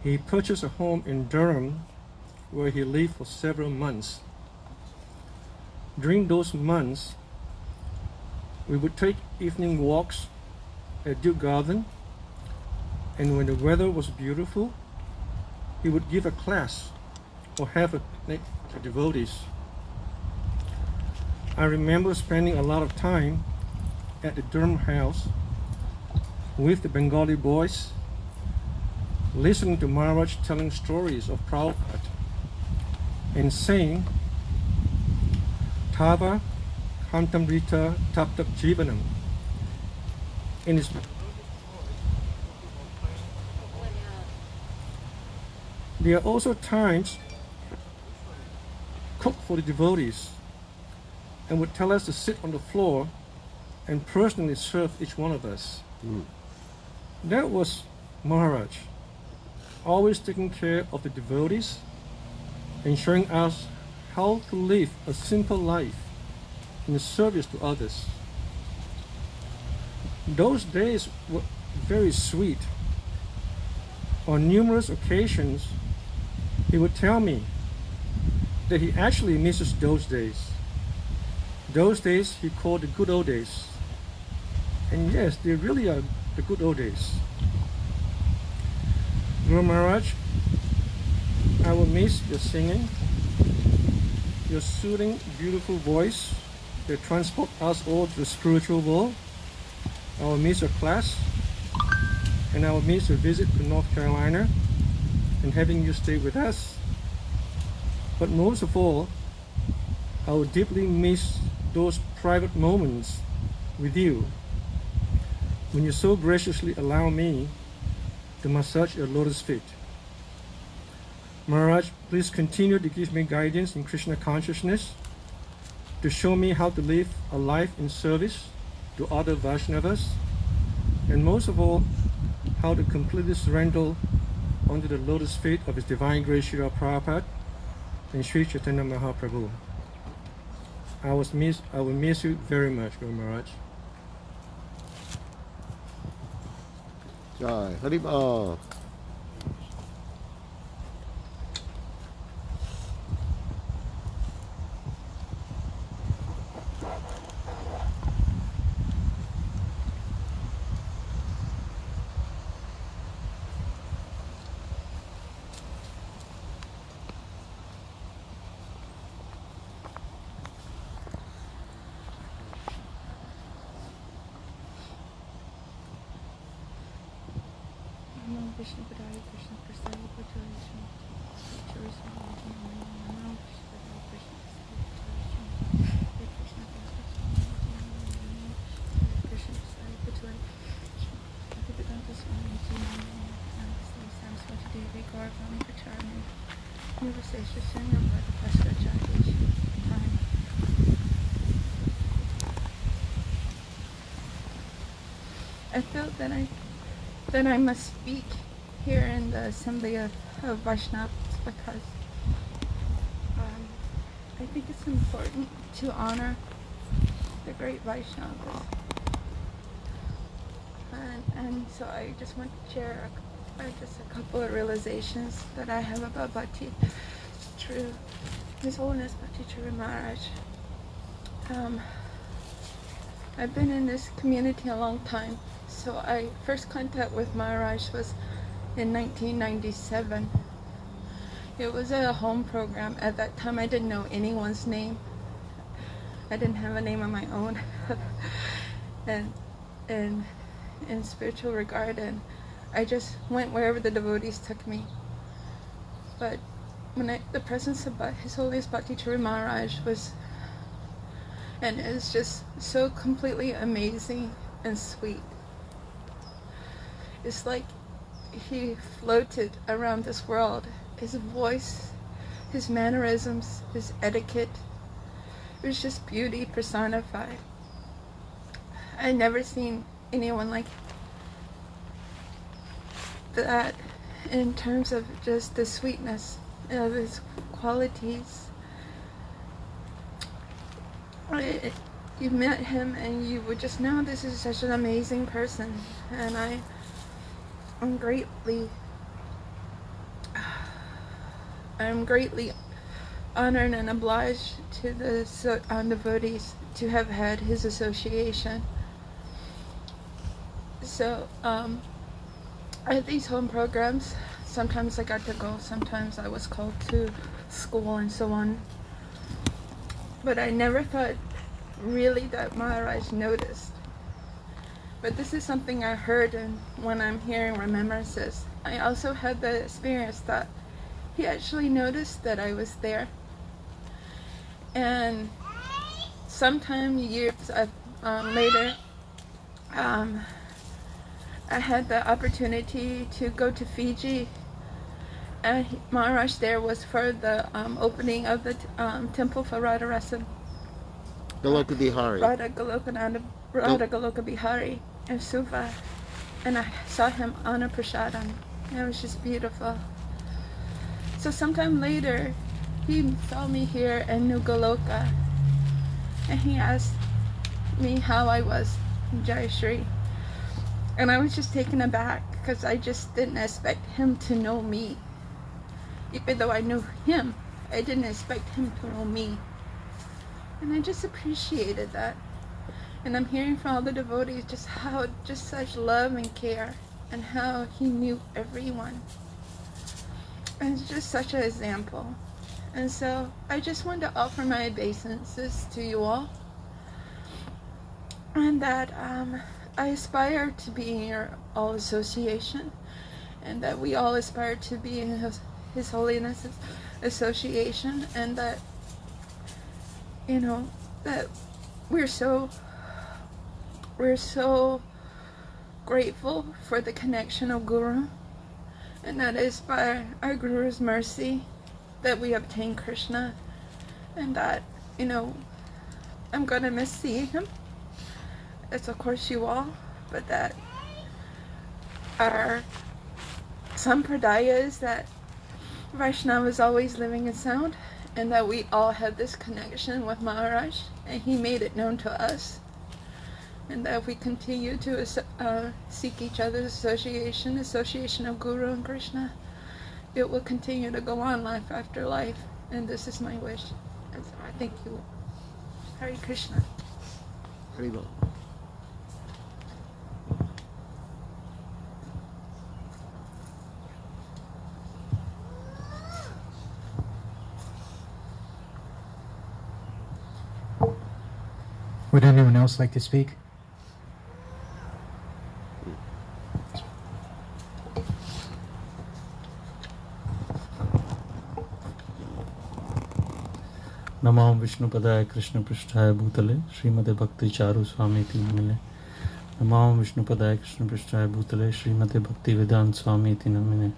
he purchased a home in Durham where he lived for several months. During those months, we would take evening walks at Duke Garden, and when the weather was beautiful, he would give a class or have a picnic to devotees. I remember spending a lot of time at the Durham house with the Bengali boys listening to Maharaj telling stories of Prabhupada and saying, Tava Kantamrita Taptap Jivanam. In his there are also times cook for the devotees and would tell us to sit on the floor and personally serve each one of us. That was Maharaj, always taking care of the devotees and showing us how to live a simple life in service to others. Those days were very sweet. On numerous occasions, he would tell me that he actually misses those days. Those days he called the good old days. And yes, they really are the good old days. Guru Maharaj, I will miss your singing, your soothing, beautiful voice that transport us all to the spiritual world. I will miss your class, and I will miss your visit to North Carolina and having you stay with us. But most of all, I will deeply miss those private moments with you when you so graciously allow me to massage your lotus feet. Maharaj, please continue to give me guidance in Krishna consciousness, to show me how to live a life in service to other Vaishnavas, and most of all, how to completely surrender onto the lotus feet of His Divine Grace Srila Prabhupada and Sri Chaitanya Mahaprabhu. I will miss you very much, Guru Maharaj. Jai Haribol. Krishna Padaya Krishna Prasad Pachalishan Charus Namo Krishna Krishna Krishna Prasad Pachalishan Bhaktivedanta Swami Saraswati Devi Goswami Pacharani Nivasesha Sanya BhaktiCharus time. I felt that I must speak here in the assembly of Vaishnavas because I think it's important to honor the great Vaishnavas. And so I just want to share just a couple of realizations that I have about Bhakti through His Holiness BhaktiCharus Maharaj. I've been in this community a long time. So I first contact with Maharaj was in 1997. It was a home program. At that time I didn't know anyone's name. I didn't have a name of my own. and in spiritual regard, and I just went wherever the devotees took me. But when the presence of His Holiness BhaktiCharus Maharaj was, and it was just so completely amazing and sweet. It's like he floated around this world. His voice, his mannerisms, his etiquette, it was just beauty personified. I'd never seen anyone like that in terms of just the sweetness of his qualities. You met him and you would just know this is such an amazing person, and I'm greatly honored and obliged to the devotees to have had his association. So at these home programs, sometimes I got to go, sometimes I was called to school and so on. But I never thought really that Maharaj noticed. But this is something I heard, and when I'm hearing remembrances, I also had the experience that he actually noticed that I was there. And sometime years later, I had the opportunity to go to Fiji, and Maharaj there was for the opening of the temple for Radharasa. Goloka Bihari. Radha Goloka Bihari and Suva, and I saw him on a prasadam. It was just beautiful. So sometime later, he saw me here in New Goloka, and he asked me how I was in Jai Shri. And I was just taken aback because I just didn't expect him to know me. Even though I knew him, I didn't expect him to know me. And I just appreciated that. And I'm hearing from all the devotees just such love and care, and how he knew everyone. And it's just such an example. And so I just wanted to offer my obeisances to you all. And that I aspire to be in your all association, and that we all aspire to be in His Holiness association, and that, you know, that we're so grateful for the connection of Guru, and that is by our Guru's mercy that we obtain Krishna, and that, you know, I'm gonna miss seeing him. It's of course you all, but that our sampradaya is that Vaishnava is always living in sound, and that we all have this connection with Maharaj, and he made it known to us, and that if we continue to seek each other's association of Guru and Krishna, it will continue to go on life after life, and this is my wish. And so I thank you. Hare Krishna. Haribol. Would anyone else like to speak? नमो विष्णुपदाय कृष्ण पृष्ठाय भूतले श्रीमते BhaktiCharus स्वामी ति नमिने। नमो विष्णुपदाय कृष्ण पृष्ठाय भूतले श्रीमते भक्तिवेदांत स्वामी ति नमिने।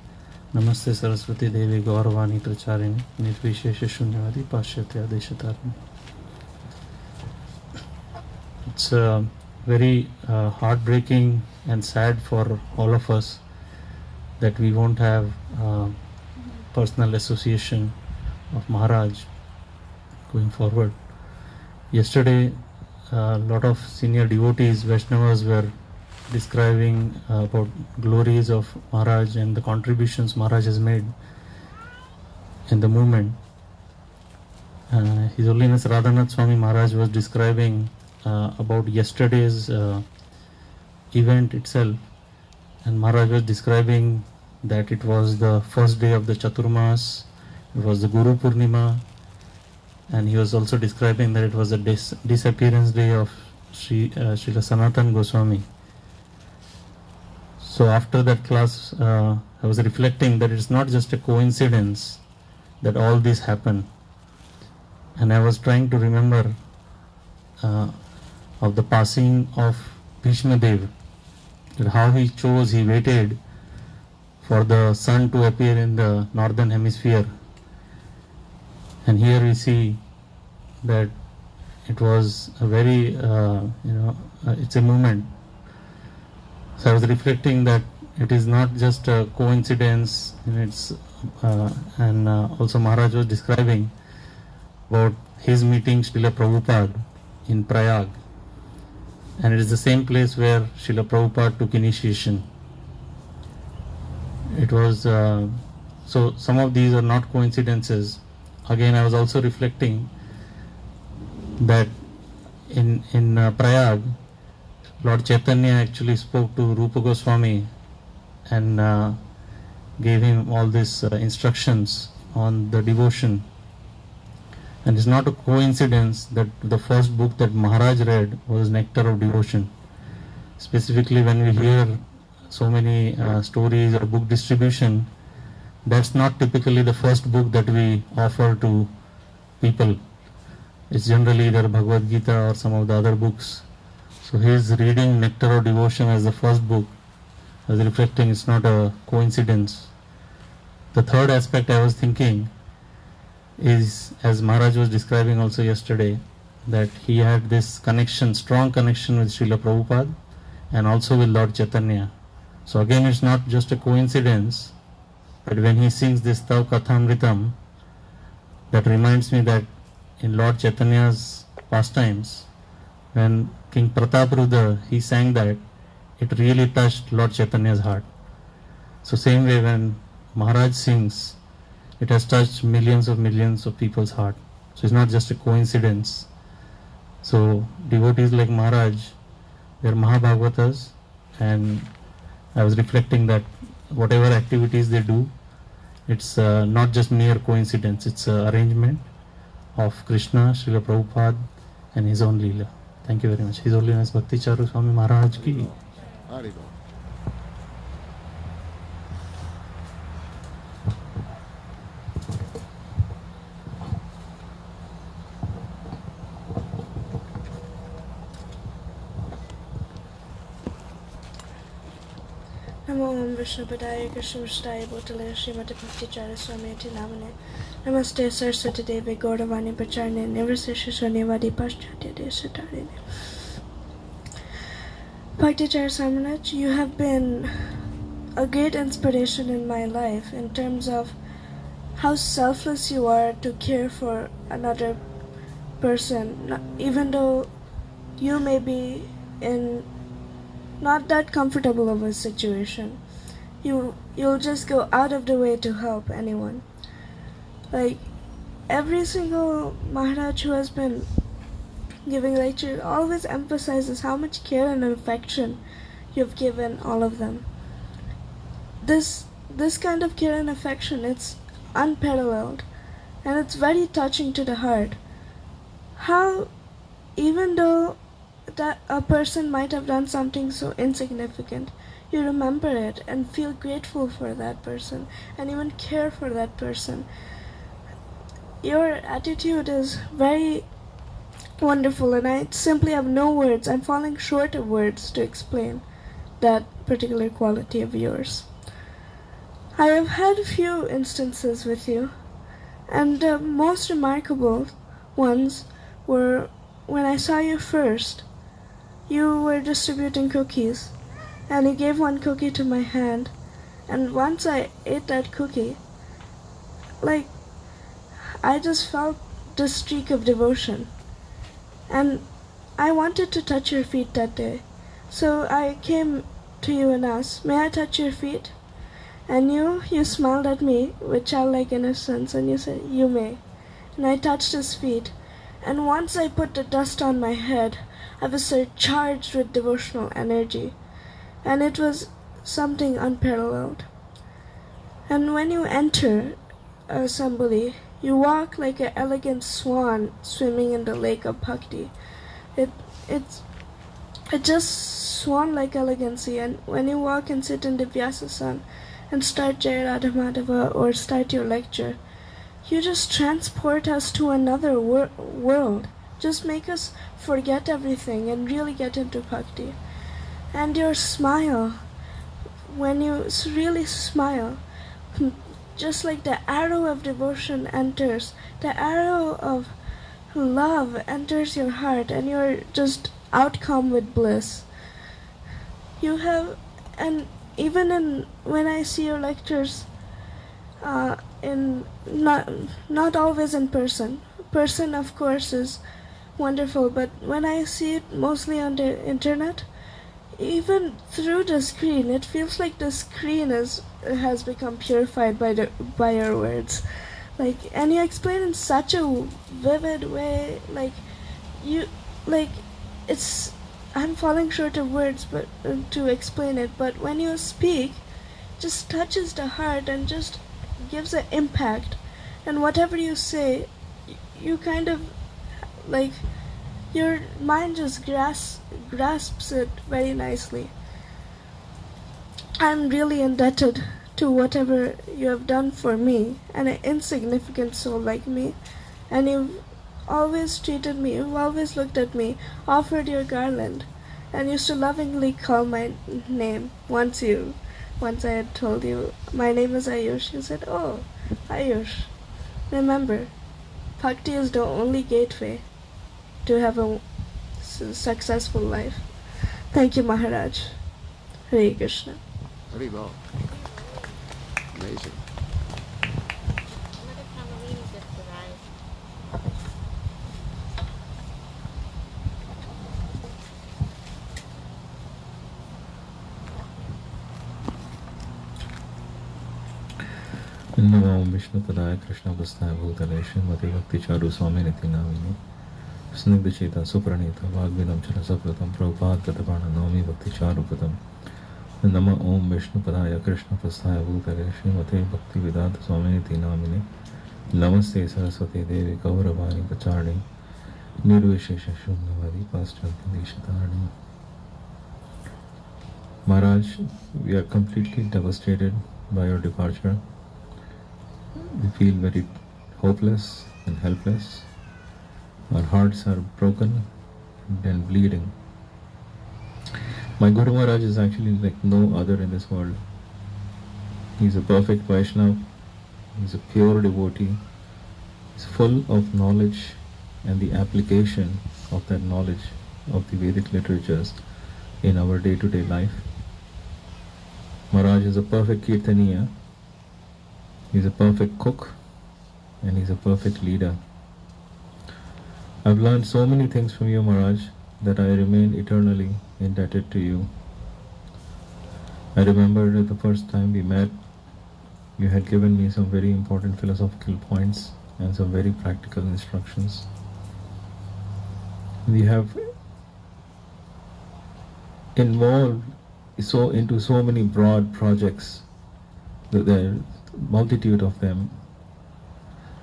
नमस्ते सरस्वती देवी गौरवाणी प्रचारिणे निर्विशेष शून्यवादी पाश्चात्य देशतारिणे। It's very heartbreaking and sad for all of us that we won't have personal association of Maharaj going forward. Yesterday, a lot of senior devotees, Vaishnavas, were describing about glories of Maharaj and the contributions Maharaj has made in the movement. His Holiness Radhanath Swami Maharaj was describing about yesterday's event itself, and Maharaj was describing that it was the first day of the Chaturmas, it was the Guru Purnima, and he was also describing that it was the disappearance day of Srila Sanatan Goswami. So after that class, I was reflecting that it's not just a coincidence that all this happened, and I was trying to remember of the passing of Bhishma Dev, that how he waited for the sun to appear in the northern hemisphere. And here we see that it was a very, it's a movement. So I was reflecting that it is not just a coincidence, and also Maharaj was describing about his meeting Srila Prabhupada in Prayag. And it is the same place where Srila Prabhupada took initiation. It was, so some of these are not coincidences. Again, I was also reflecting that in Prayag, Lord Chaitanya actually spoke to Rupa Goswami and gave him all these instructions on the devotion. And it's not a coincidence that the first book that Maharaj read was Nectar of Devotion. Specifically when we hear so many stories or book distribution, that's not typically the first book that we offer to people. It's generally either Bhagavad Gita or some of the other books. So his reading Nectar of Devotion as the first book, as reflecting, it's not a coincidence. The third aspect I was thinking is, as Maharaj was describing also yesterday, that he had this connection, strong connection with Srila Prabhupada and also with Lord Chaitanya. So again, it's not just a coincidence, but when he sings this Tav Kathamritam, that reminds me that in Lord Chaitanya's pastimes, when King Prataprudra, he sang that, it really touched Lord Chaitanya's heart. So same way when Maharaj sings, it has touched millions of people's heart. So it's not just a coincidence. So devotees like Maharaj, they're Mahabhagavatas, and I was reflecting that whatever activities they do, it's not just mere coincidence, it's an arrangement of Krishna, Srila Prabhupada, and his own Leela. Thank you very much. His Holiness BhaktiCharus Swami Maharaj ki. Haribol. Namo Om Vishnu Padaya Krishna Vishaya Bhutale Srimati BhaktiCharus Swami Namane Namaste Saraswati Devi Gauravani Pacharne Nirvasesha Shunivadi Paschatya Deshatarine. BhaktiCharus Maharaj, you have been a great inspiration in my life in terms of how selfless you are to care for another person, even though you may be in not that comfortable of a situation. You'll just go out of the way to help anyone. Like every single Maharaj who has been giving lecture always emphasizes how much care and affection you've given all of them. This kind of care and affection, it's unparalleled, and it's very touching to the heart. How, even though that a person might have done something so insignificant, you remember it and feel grateful for that person and even care for that person. Your attitude is very wonderful, and I simply have no words. I'm falling short of words to explain that particular quality of yours. I have had a few instances with you, and the most remarkable ones were when I saw you first. You were distributing cookies, and you gave one cookie to my hand, and once I ate that cookie, like, I just felt this streak of devotion, and I wanted to touch your feet that day. So I came to you and asked, may I touch your feet? And you smiled at me with childlike innocence, and you said, you may. And I touched his feet, and once I put the dust on my head, I was surcharged with devotional energy, and it was something unparalleled. And when you enter somebody, you walk like an elegant swan swimming in the lake of bhakti. It just swan-like elegancy, and when you walk and sit in the Vyasa-san and start Jai Radha Madhava or start your lecture, you just transport us to another world. Just make us forget everything and really get into bhakti. And your smile, when you really smile, just like the arrow of devotion enters, the arrow of love enters your heart, and you're just outcome with bliss. You have, and even when I see your lectures, in not always in person. Person, of course, is wonderful, but when I see it mostly on the internet, even through the screen, it feels like the screen has become purified by your words. Like, and you explain in such a vivid way, it's, I'm falling short of words but to explain it, but when you speak, it just touches the heart and just gives an impact, and whatever you say, you kind of, like, your mind just grasps it very nicely. I'm really indebted to whatever you have done for me, an insignificant soul like me, and you've always treated me, you've always looked at me, offered your garland, and used to lovingly call my name. Once I had told you, my name is Ayush, you said, oh, Ayush, remember, Bhakti is the only gateway to have a successful life. Thank you, Maharaj. Hare Krishna. Haribol. Amazing. Namo Vishnu Padaya Krishna Vastaya Bhutale Srimati BhaktiCharus Swami Niti Namini Snigdha Cheta Supranita Vagvinam Chara Sapratam Prabhupada Katapana Nami BhaktiCharu Patam Namo Om Vishnu Padaya Krishna Vastaya Bhutale Srimati Bhakti Vedanta Swami Niti Namini Namaste Saraswati Devi Gauravani Pacharni Nirvishesha Shunyavari Paschanti Shatarni. Maharaj, we are completely devastated by your departure. We feel very hopeless and helpless. Our hearts are broken and bleeding. My Guru Maharaj is actually like no other in this world. He's a perfect Vaishnava. He's a pure devotee. He's full of knowledge and the application of that knowledge of the Vedic literatures in our day-to-day life. Maharaj is a perfect Kirtaniya. He's a perfect cook and he's a perfect leader. I've learned so many things from you, Maharaj, that I remain eternally indebted to you. I remember that the first time we met, you had given me some very important philosophical points and some very practical instructions. We have involved into so many broad projects, that there are multitude of them.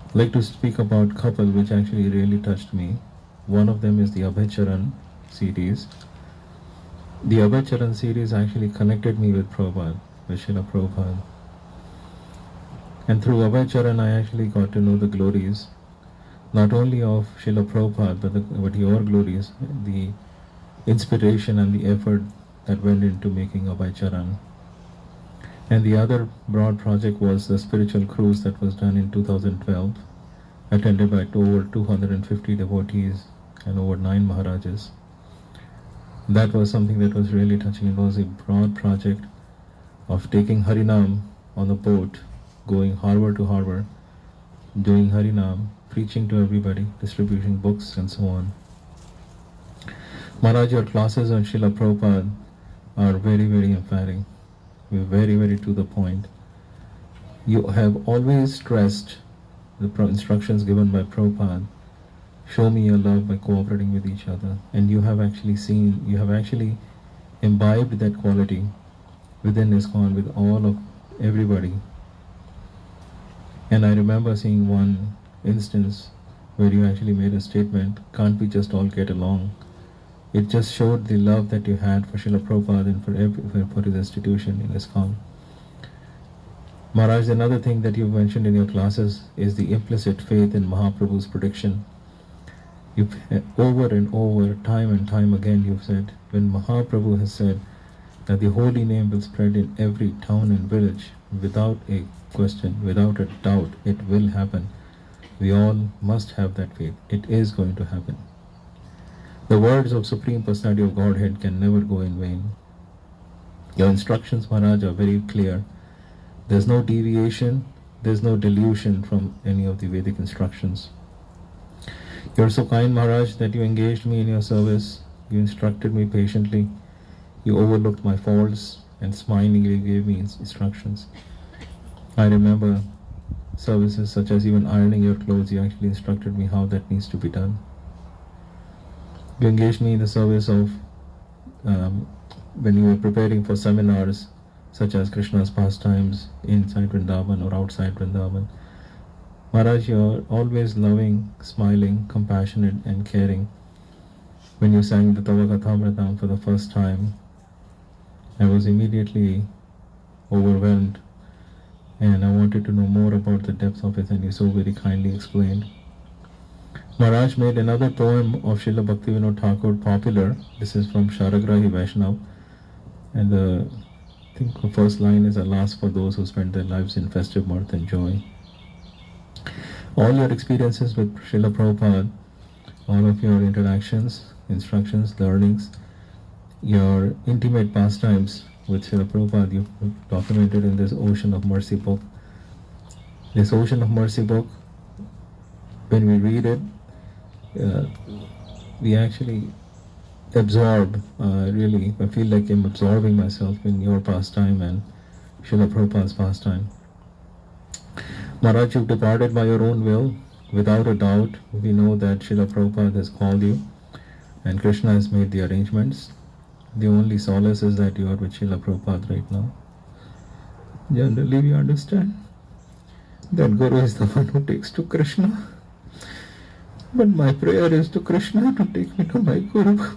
I'd like to speak about a couple which actually really touched me. One of them is the BhaktiCharus series. The BhaktiCharus series actually connected me with Prabhupada, with Srila Prabhupada. And through BhaktiCharus I actually got to know the glories, not only of Srila Prabhupada, but your glories, the inspiration and the effort that went into making BhaktiCharus. And the other broad project was the spiritual cruise that was done in 2012, attended by over 250 devotees and over 9 Maharajas. That was something that was really touching. It was a broad project of taking Harinam on a boat, going harbor to harbor, doing Harinam, preaching to everybody, distributing books and so on. Maharaj, your classes on Srila Prabhupada are very, very emphatic. We're very, very to the point. You have always stressed the instructions given by Prabhupada. Show me your love by cooperating with each other. And you have actually imbibed that quality within ISKCON with all of everybody. And I remember seeing one instance where you actually made a statement, can't we just all get along? It just showed the love that you had for Srila Prabhupada and for his institution in ISKCON. Maharaj, another thing that you mentioned in your classes is the implicit faith in Mahaprabhu's prediction. Over and over, time and time again, you've said, when Mahaprabhu has said that the holy name will spread in every town and village, without a question, without a doubt, it will happen. We all must have that faith. It is going to happen. The words of Supreme Personality of Godhead can never go in vain. Your instructions, Maharaj, are very clear. There's no deviation, there's no delusion from any of the Vedic instructions. You're so kind, Maharaj, that you engaged me in your service. You instructed me patiently. You overlooked my faults and smilingly gave me instructions. I remember services such as even ironing your clothes. You actually instructed me how that needs to be done. You engaged me in the service of when you were preparing for seminars such as Krishna's pastimes inside Vrindavan or outside Vrindavan. Maharaj, you're always loving, smiling, compassionate and caring. When you sang the Tava Kathamritam for the first time, I was immediately overwhelmed, and I wanted to know more about the depth of it, and you so very kindly explained. Maharaj made another poem of Srila Bhaktivinoda Thakur popular. This is from Sharagrahi Vaishnav, and I think the first line is, "Alas for those who spend their lives in festive mirth and joy." All your experiences with Srila Prabhupada, all of your interactions, instructions, learnings, your intimate pastimes with Srila Prabhupada, you've documented in this Ocean of Mercy book. This Ocean of Mercy book, when we read it, we actually absorb, really, I feel like I'm absorbing myself in your pastime and Srila Prabhupada's pastime. Maharaj, you've departed by your own will. Without a doubt, we know that Srila Prabhupada has called you and Krishna has made the arrangements. The only solace is that you are with Srila Prabhupada right now. Generally, we understand that Guru is the one who takes to Krishna. But my prayer is to Krishna to take me to my Guru.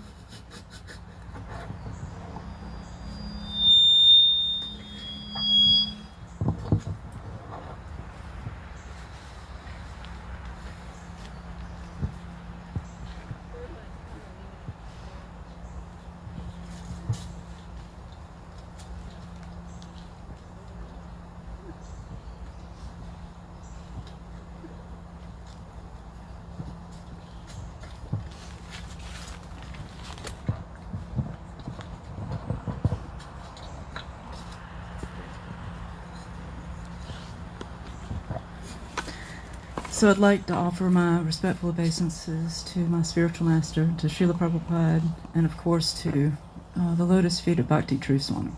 So I'd like to offer my respectful obeisances to my spiritual master, to Srila Prabhupada, and of course to the lotus feet of BhaktiCharus Swami.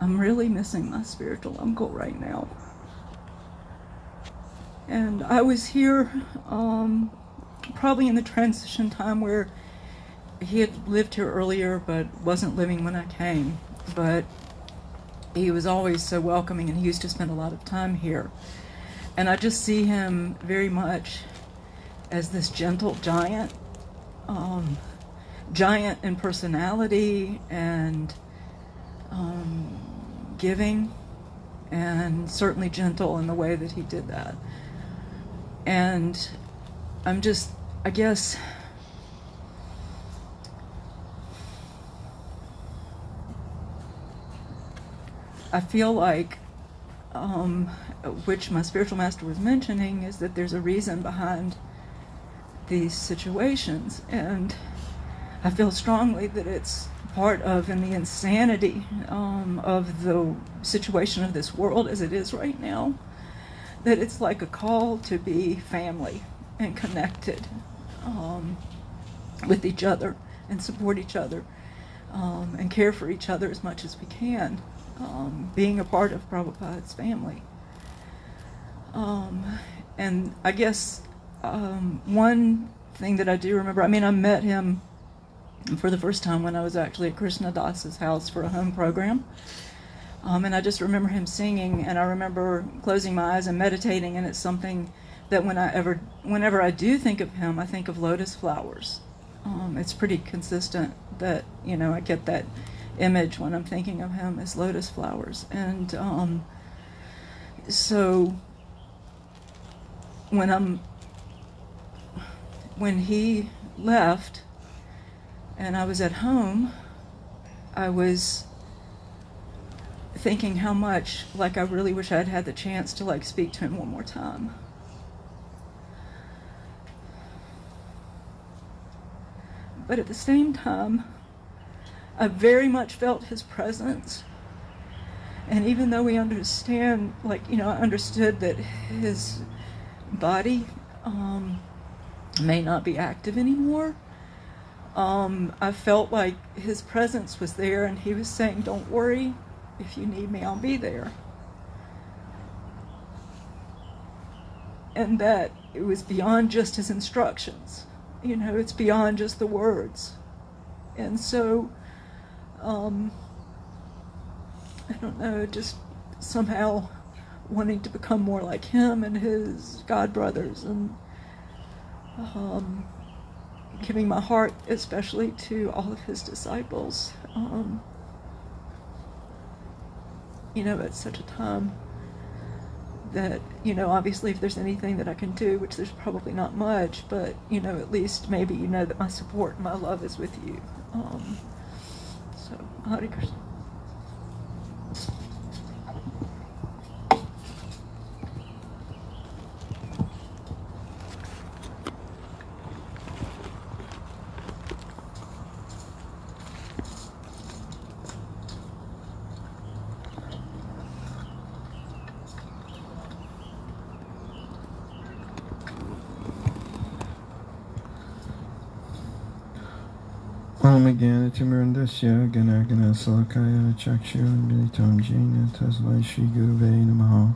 I'm really missing my spiritual uncle right now. And I was here probably in the transition time where he had lived here earlier but wasn't living when I came. But he was always so welcoming and he used to spend a lot of time here. And I just see him very much as this gentle giant, giant in personality and giving, and certainly gentle in the way that he did that. And I'm just, I guess, I feel like, which my spiritual master was mentioning, is that there's a reason behind these situations. And I feel strongly that it's part of, in the insanity of the situation of this world as it is right now, that it's like a call to be family and connected with each other and support each other and care for each other as much as we can, being a part of Prabhupada's family. And I guess one thing that I do remember, I mean, I met him for the first time when I was actually at Krishna Das's house for a home program. And I just remember him singing, and I remember closing my eyes and meditating, and it's something that whenever I do think of him, I think of lotus flowers. It's pretty consistent that, you know, I get that image when I'm thinking of him as lotus flowers. And so when he left and I was at home, I was thinking how much, like, I really wish I'd had the chance to, like, speak to him one more time. But at the same time, I very much felt his presence. And even though we understand, like, you know, I understood that his body may not be active anymore, I felt like his presence was there, and he was saying, don't worry, if you need me, I'll be there. And that it was beyond just his instructions. You know, it's beyond just the words. And so, I don't know, it just somehow wanting to become more like him and his god brothers, and giving my heart especially to all of his disciples. At such a time that, obviously if there's anything that I can do, which there's probably not much, but, at least maybe that my support and my love is with you. So, Hare Krishna. Om Jnanatimurandasya Ganagana Salakaya Chakshu Militam Jena Tasmai Shri Guruve Namaha.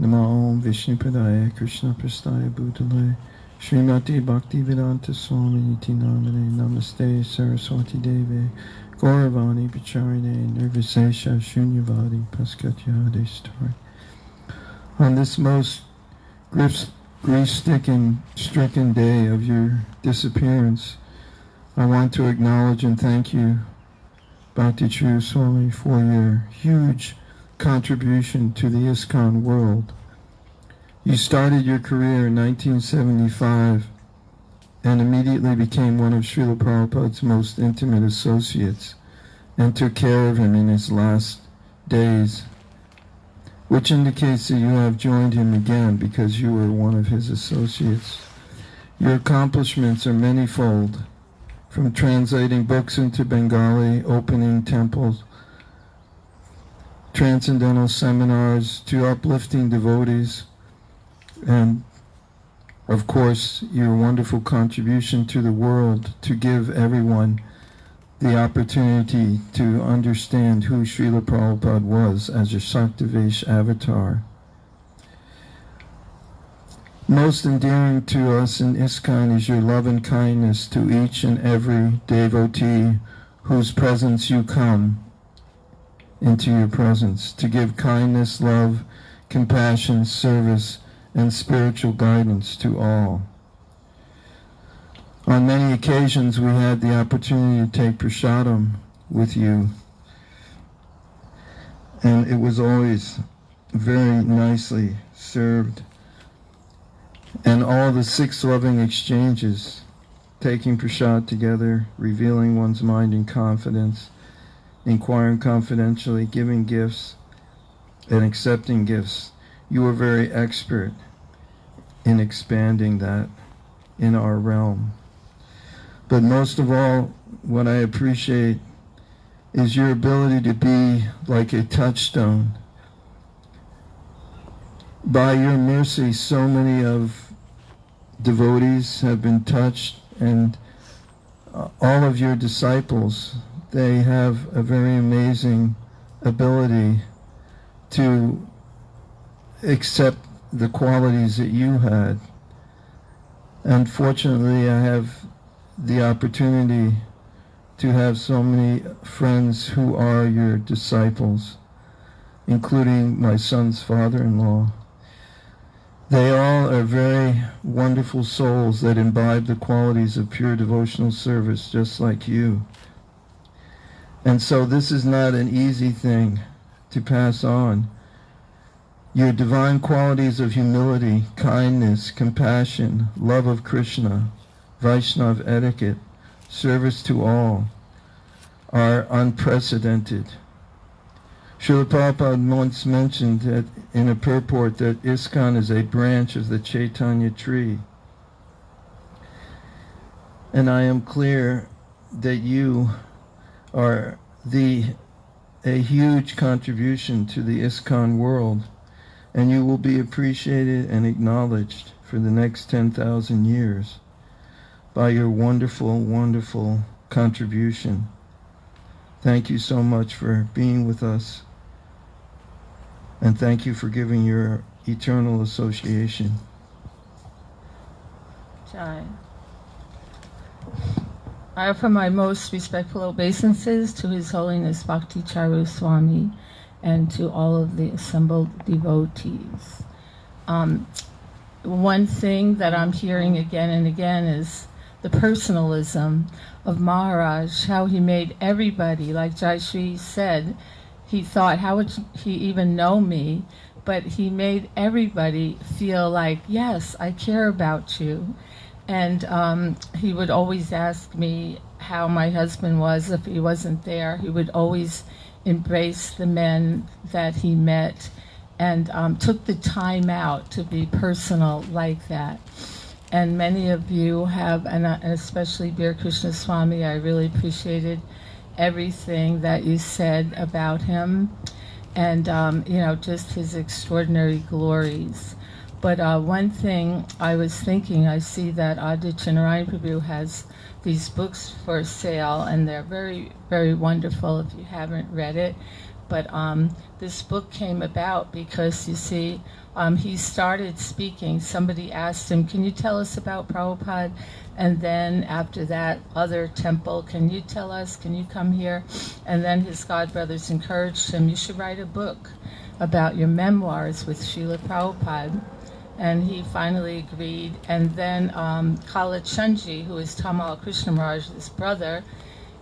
Namo Om Vishnu Padaya Krishna Prastaya Bhutale Srimati Bhakti Vedanta Swami Iti Namane Namaste Saraswati Deve Gauravani Pacharine Nirvisesha Shunyavadi Paskatyade Story. On this most grief-stricken day of your disappearance, I want to acknowledge and thank you, BhaktiCharus Swami, for your huge contribution to the ISKCON world. You started your career in 1975 and immediately became one of Srila Prabhupada's most intimate associates and took care of him in his last days, which indicates that you have joined him again because you were one of his associates. Your accomplishments are manifold, from translating books into Bengali, opening temples, transcendental seminars, to uplifting devotees, and of course your wonderful contribution to the world to give everyone the opportunity to understand who Srila Prabhupada was as a Shaktivesh avatar. Most endearing to us in ISKCON is your love and kindness to each and every devotee whose presence you come into your presence, to give kindness, love, compassion, service, and spiritual guidance to all. On many occasions we had the opportunity to take prasadam with you, and it was always very nicely served. And all the 6 loving exchanges, taking prasad together, revealing one's mind in confidence, inquiring confidentially, giving gifts, and accepting gifts. You were very expert in expanding that in our realm. But most of all, what I appreciate is your ability to be like a touchstone. By your mercy, so many of devotees have been touched, and all of your disciples, they have a very amazing ability to accept the qualities that you had. Unfortunately, I have the opportunity to have so many friends who are your disciples, including my son's father-in-law. They all are very wonderful souls that imbibe the qualities of pure devotional service, just like you. And so this is not an easy thing to pass on. Your divine qualities of humility, kindness, compassion, love of Krishna, Vaishnav etiquette, service to all, are unprecedented. Srila Prabhupada once mentioned that in a purport that ISKCON is a branch of the Chaitanya tree. And I am clear that you are a huge contribution to the ISKCON world, and you will be appreciated and acknowledged for the next 10,000 years by your wonderful, wonderful contribution. Thank you so much for being with us. And thank you for giving your eternal association. Jai. I offer my most respectful obeisances to His Holiness BhaktiCharus Swami and to all of the assembled devotees. One thing that I'm hearing again and again is the personalism of Maharaj, how he made everybody, like Jayashree said, he thought, how would he even know me? But he made everybody feel like, yes, I care about you. And he would always ask me how my husband was if he wasn't there. He would always embrace the men that he met and took the time out to be personal like that. And many of you have, and especially Dear Krishna Swami, I really appreciated everything that you said about him and, just his extraordinary glories. But one thing I was thinking, I see that Aditya Narayan Prabhu has these books for sale, and they're very, very wonderful if you haven't read it. But this book came about because, you see, he started speaking. Somebody asked him, can you tell us about Prabhupada? And then after that, other temple, can you tell us? Can you come here? And then his godbrothers encouraged him, you should write a book about your memoirs with Srila Prabhupada. And he finally agreed. And then Kala Chunji, who is Tamal Krishna Maharaj's brother,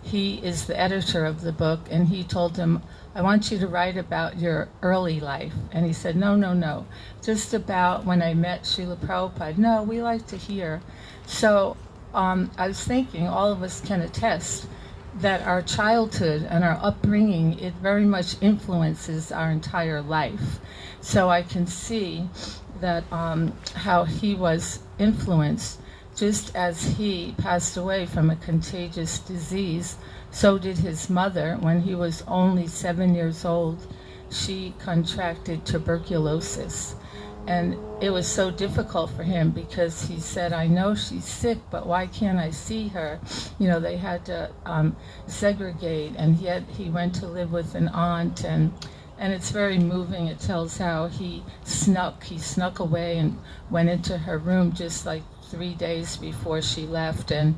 he is the editor of the book, and he told him, I want you to write about your early life. And he said, no, just about when I met Srila Prabhupada. No, we like to hear. So I was thinking, all of us can attest that our childhood and our upbringing, it very much influences our entire life. So I can see that how he was influenced. Just as he passed away from a contagious disease, so did his mother. When he was only 7 years old, she contracted tuberculosis. And it was so difficult for him because he said, I know she's sick, but why can't I see her? They had to segregate, and yet he went to live with an aunt, and it's very moving. It tells how he snuck away and went into her room just like 3 days before she left, and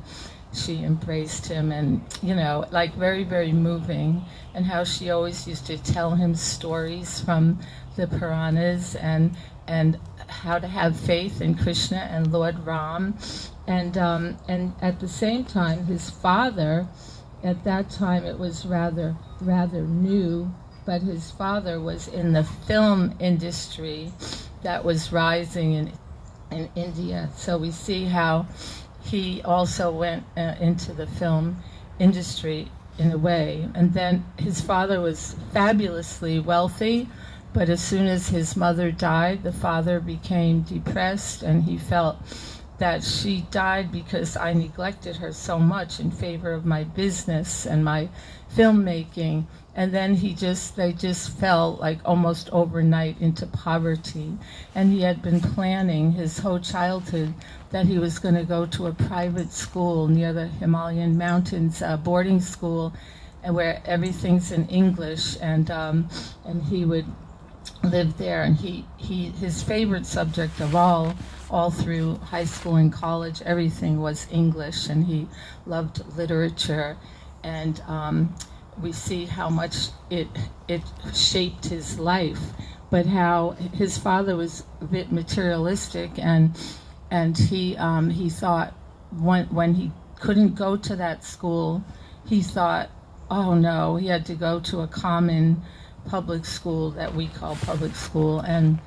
she embraced him, and very, very moving. And how she always used to tell him stories from the Puranas and how to have faith in Krishna and Lord Ram. And at the same time, his father, at that time it was rather new, but his father was in the film industry that was rising in India. So we see how he also went into the film industry in a way. And then his father was fabulously wealthy, but as soon as his mother died, the father became depressed, and he felt that she died because I neglected her so much in favor of my business and my filmmaking. And then they just fell like almost overnight into poverty. And he had been planning his whole childhood that he was going to go to a private school near the Himalayan mountains, boarding school, and where everything's in English, and he would live there. And his favorite subject of all through high school and college, everything was English, and he loved literature. And we see how much it shaped his life, but how his father was a bit materialistic, and he thought when he couldn't go to that school, he thought, oh no, he had to go to a common public school that we call public school, and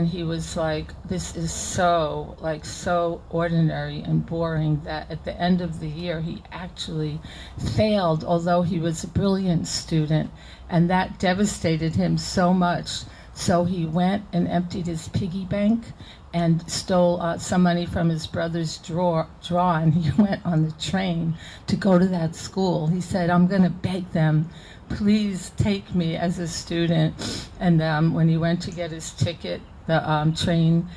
he was like, this is so ordinary and boring, that at the end of the year he actually failed, although he was a brilliant student, and that devastated him so much. So he went and emptied his piggy bank and stole some money from his brother's drawer, and he went on the train to go to that school. He said, I'm going to beg them, please take me as a student. And when he went to get his ticket, the train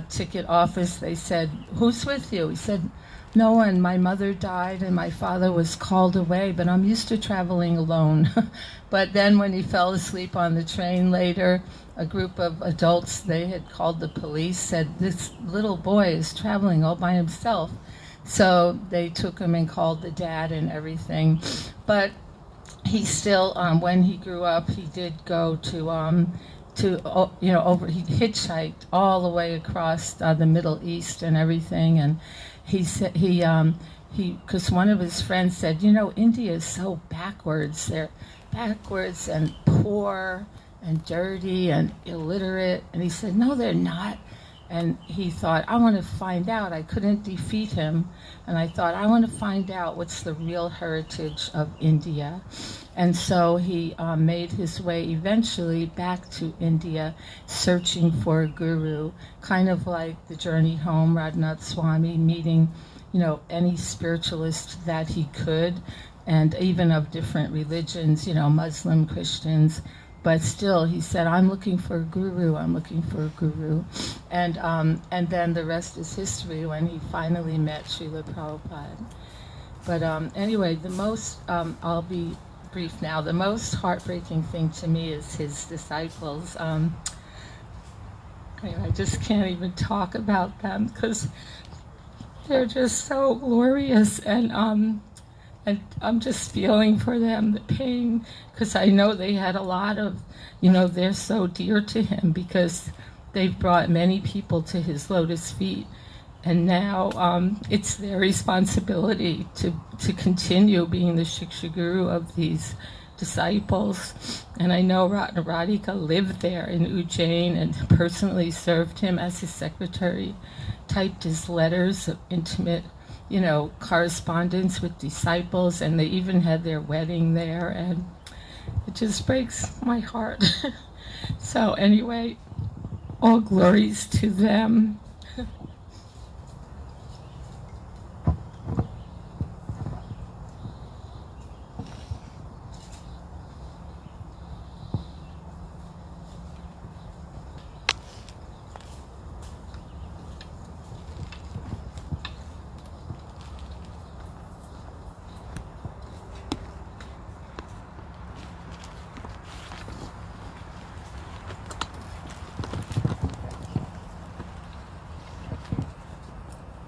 ticket office, they said, who's with you? He said, no one. My mother died and my father was called away, but I'm used to traveling alone. But then when he fell asleep on the train later, a group of adults, they had called the police, said, this little boy is traveling all by himself. So they took him and called the dad and everything. But he still, when he grew up, he did go he hitchhiked all the way across the Middle East and everything, and he said because one of his friends said, India is so backwards. They're backwards and poor and dirty and illiterate. And he said, no, they're not. And he thought, I want to find out. I couldn't defeat him. And I thought, I want to find out what's the real heritage of India. And so he made his way eventually back to India, searching for a guru, kind of like the journey home, Radhanath Swami, meeting any spiritualist that he could, and even of different religions, Muslim, Christians. But still, he said, I'm looking for a guru, I'm looking for a guru. And then the rest is history when he finally met Srila Prabhupada. But anyway, the most, I'll be brief now, the most heartbreaking thing to me is his disciples. I just can't even talk about them because they're just so glorious, and I'm just feeling for them, the pain, because I know they had a lot of, they're so dear to him because they've brought many people to his lotus feet, and now it's their responsibility to continue being the Shiksha Guru of these disciples. And I know Radhika lived there in Ujjain and personally served him as his secretary, typed his letters of intimate, correspondence with disciples, and they even had their wedding there, and it just breaks my heart. So anyway, all glories to them.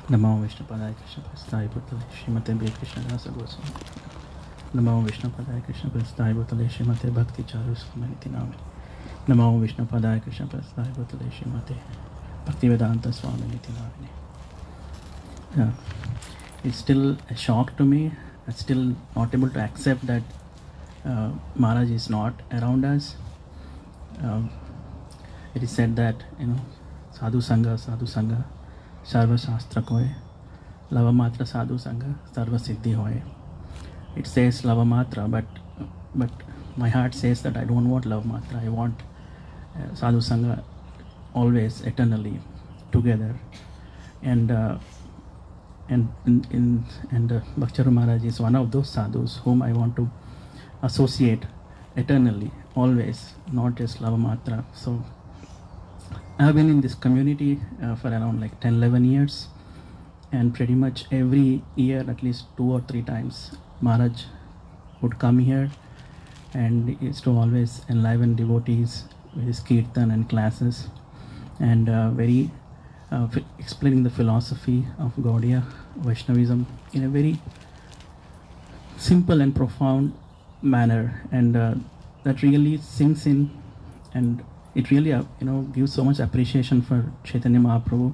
नमो विष्णुपदाय कृष्णप्रस्थाय भूतले श्रीमते कृष्णदास गोस्वामी। नमो विष्णुपदाय कृष्णप्रस्थाय भूतले श्रीमते भक्तिचारुस नामिने। नमो विष्णुपदाय कृष्णप्रस्थाय भूतले श्रीमते Bhaktivedanta स्वामिने नामिने। It's still a shock to me. I'm still not able to accept that Maharaj is not around us. It is said that sadhu sangha sarva shastra koye, lava matra sadhu sangha sarva siddhi hoye. It says lava matra, but my heart says that I don't want lava matra. I want sadhu sangha always, eternally, together. And BhaktiCharus Maharaj is one of those sadhus whom I want to associate eternally, always, not just lava matra. So I have been in this community for around 10-11 years, and pretty much every year, at least 2 or 3 times, Maharaj would come here and used to always enliven devotees with his kirtan and classes, and explaining the philosophy of Gaudiya Vaishnavism in a very simple and profound manner, and that really sinks in, and it really gives so much appreciation for Chaitanya Mahaprabhu.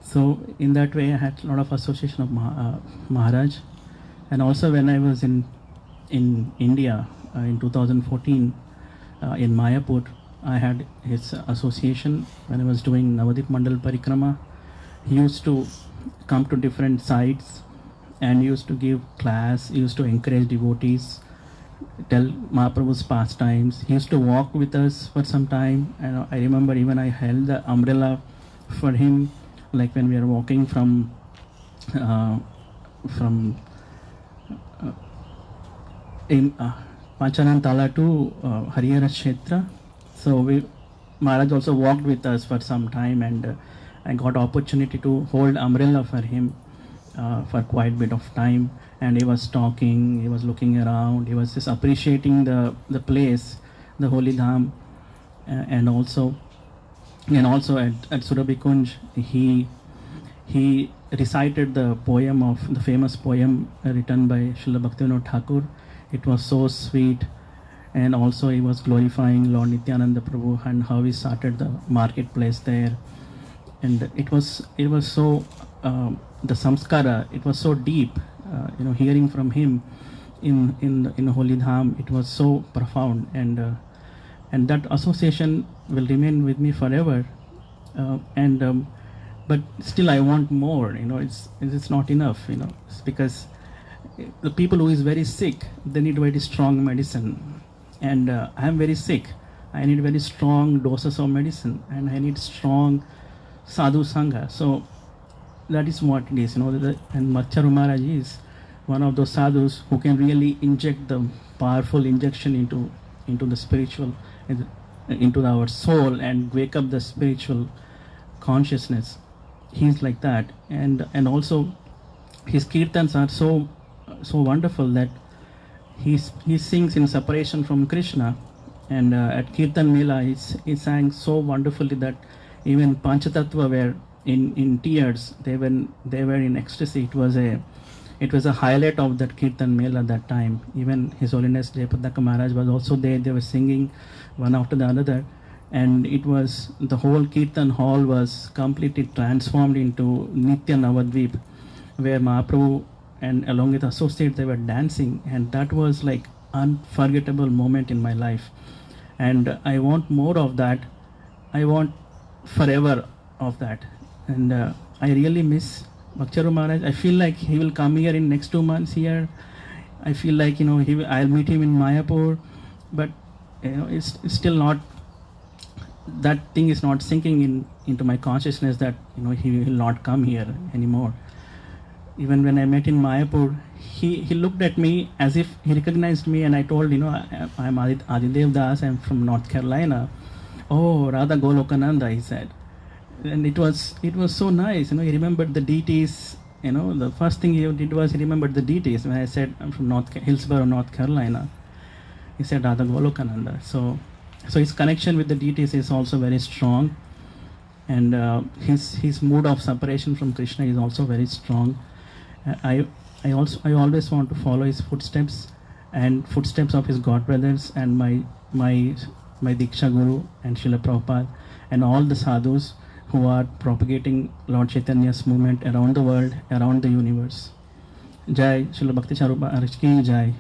So in that way, I had a lot of association of Maharaj. And also when I was in India in 2014 in Mayapur, I had his association when I was doing Navadip Mandal Parikrama. He used to come to different sites and used to give class, he used to encourage devotees, tell Mahaprabhu's pastimes. He used to walk with us for some time. And I remember even I held the umbrella for him, like when we are walking from Panchanantala to Harihara Kshetra. So Maharaj also walked with us for some time, and I got opportunity to hold umbrella for him for quite a bit of time. And he was talking, he was looking around, he was just appreciating the place, the holy dham, and also at Surabhi Kunj, he recited the famous poem written by Srila Bhaktivinoda Thakur. it was so sweet. And also he was glorifying Lord Nityananda Prabhu and how he started the marketplace there. And it was so, the samskara, it was so deep, hearing from him in Holy Dham, it was so profound. And that association will remain with me forever. But still I want more, it's not enough, it's because the people who is very sick, they need very strong medicine. And I am very sick. I need very strong doses of medicine, and I need strong sadhu sangha. So that is what it is, and Bhakticharu Maharaj is one of those sadhus who can really inject the powerful injection into the spiritual, into our soul, and wake up the spiritual consciousness. He's like that. And also his kirtans are so wonderful that he sings in separation from Krishna. And at Kirtan Mela he sang so wonderfully that even Panchatattva were in tears. They were in ecstasy. It was a highlight of that Kirtan Mela that time. Even His Holiness Jayapadaka Maharaj was also there. They were singing one after the other. And it was, the whole Kirtan hall was completely transformed into Nitya Navadvip, where Mahaprabhu and along with associates, they were dancing. And that was like unforgettable moment in my life. And I want more of that. I want forever of that. And I really miss Bhakticharu Maharaj. I feel like he will come here in next 2 months here. I feel like, I'll meet him in Mayapur. But, it's still not, that thing is not sinking into my consciousness that, he will not come here anymore. Even when I met in Mayapur, he looked at me as if he recognized me, and I told, I'm Adidev Das, I'm from North Carolina. Oh, Radha Golokananda, he said. And it was so nice, he remembered the deities. The first thing he did was he remembered the deities. When I said I'm from Hillsborough, North Carolina, he said Radha Golokananda. So his connection with the deities is also very strong, and his mood of separation from Krishna is also very strong. I always want to follow his footsteps and footsteps of his god brothers and my Diksha Guru and Srila Prabhupada and all the sadhus who are propagating Lord Chaitanya's movement around the world, around the universe. Jai Srila BhaktiCharus Maharaj ki Jai.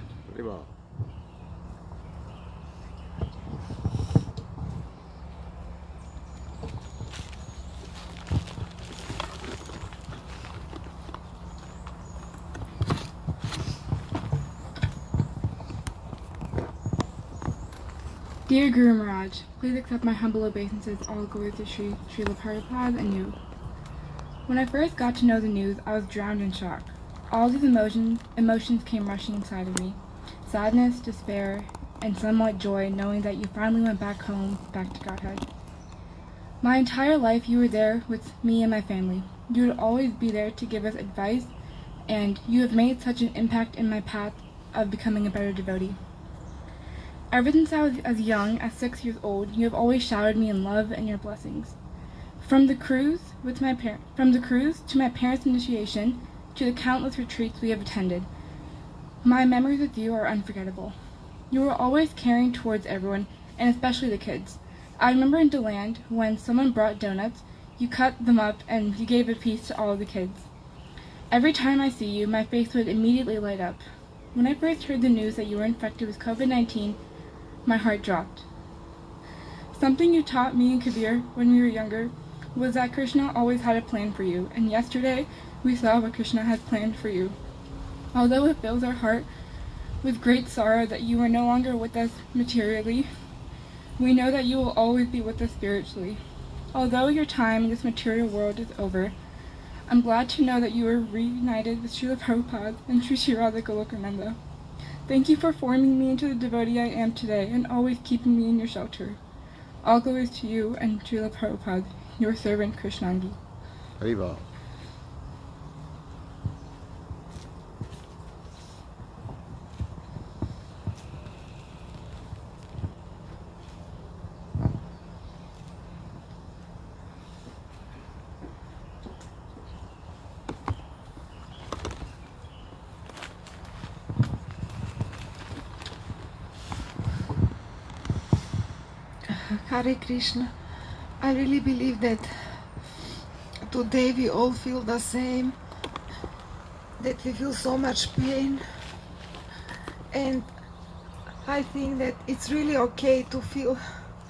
Dear Guru Maharaj, please accept my humble obeisances, all glory to Srila Prabhupada and you. When I first got to know the news, I was drowned in shock. All these emotions came rushing inside of me. Sadness, despair, and somewhat joy, knowing that you finally went back home, back to Godhead. My entire life you were there with me and my family. You would always be there to give us advice, and you have made such an impact in my path of becoming a better devotee. Ever since I was as young as 6 years old, you have always showered me in love and your blessings. From the cruise to my parents' initiation, to the countless retreats we have attended, my memories with you are unforgettable. You were always caring towards everyone, and especially the kids. I remember in DeLand, when someone brought donuts, you cut them up and you gave a piece to all of the kids. Every time I see you, my face would immediately light up. When I first heard the news that you were infected with COVID-19, my heart dropped. Something you taught me and Kabir when we were younger was that Krishna always had a plan for you, and yesterday we saw what Krishna had planned for you. Although it fills our heart with great sorrow that you are no longer with us materially, we know that you will always be with us spiritually. Although your time in this material world is over, I'm glad to know that you are reunited with Srila Prabhupada and Sri Radha Golokananda. Thank you for forming me into the devotee I am today and always keeping me in your shelter. All glories to you and Srila Prabhupada, your servant Krishnangi. Haribol. Hare Krishna. I really believe that today we all feel the same, that we feel so much pain, and I think that it's really okay to feel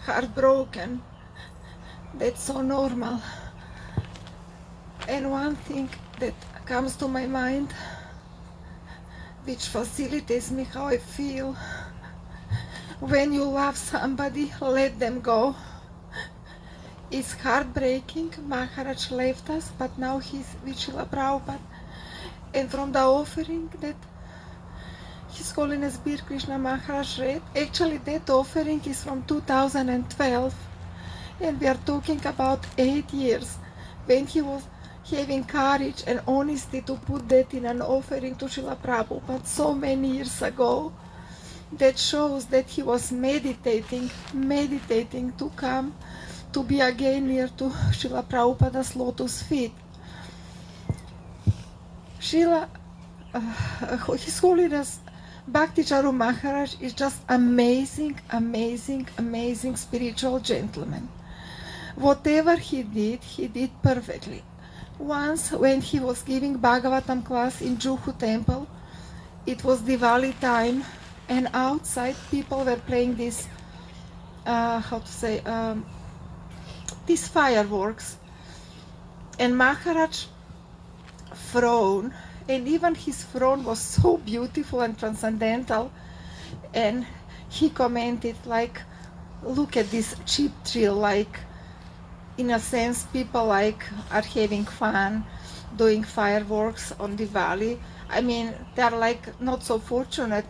heartbroken. That's so normal. And one thing that comes to my mind, which facilitates me how I feel, when you love somebody, let them go. It's heartbreaking. Maharaj left us, but now he's with Srila Prabhupada. And from the offering that His Holiness Bir Krishna Maharaj read, actually that offering is from 2012. And we are talking about 8 years when he was having courage and honesty to put that in an offering to Srila Prabhupada so many years ago. That shows that he was meditating to come to be again near to Srila Prabhupada's lotus feet. His Holiness BhaktiCharus Maharaj is just amazing spiritual gentleman. Whatever he did perfectly. Once when he was giving Bhagavatam class in Juhu temple, it was Diwali time, and outside people were playing this, these fireworks. And Maharaj frowned, and even his frown was so beautiful and transcendental, and he commented like, look at this cheap thrill, like, in a sense, people like are having fun doing fireworks on Diwali. I mean, they're like not so fortunate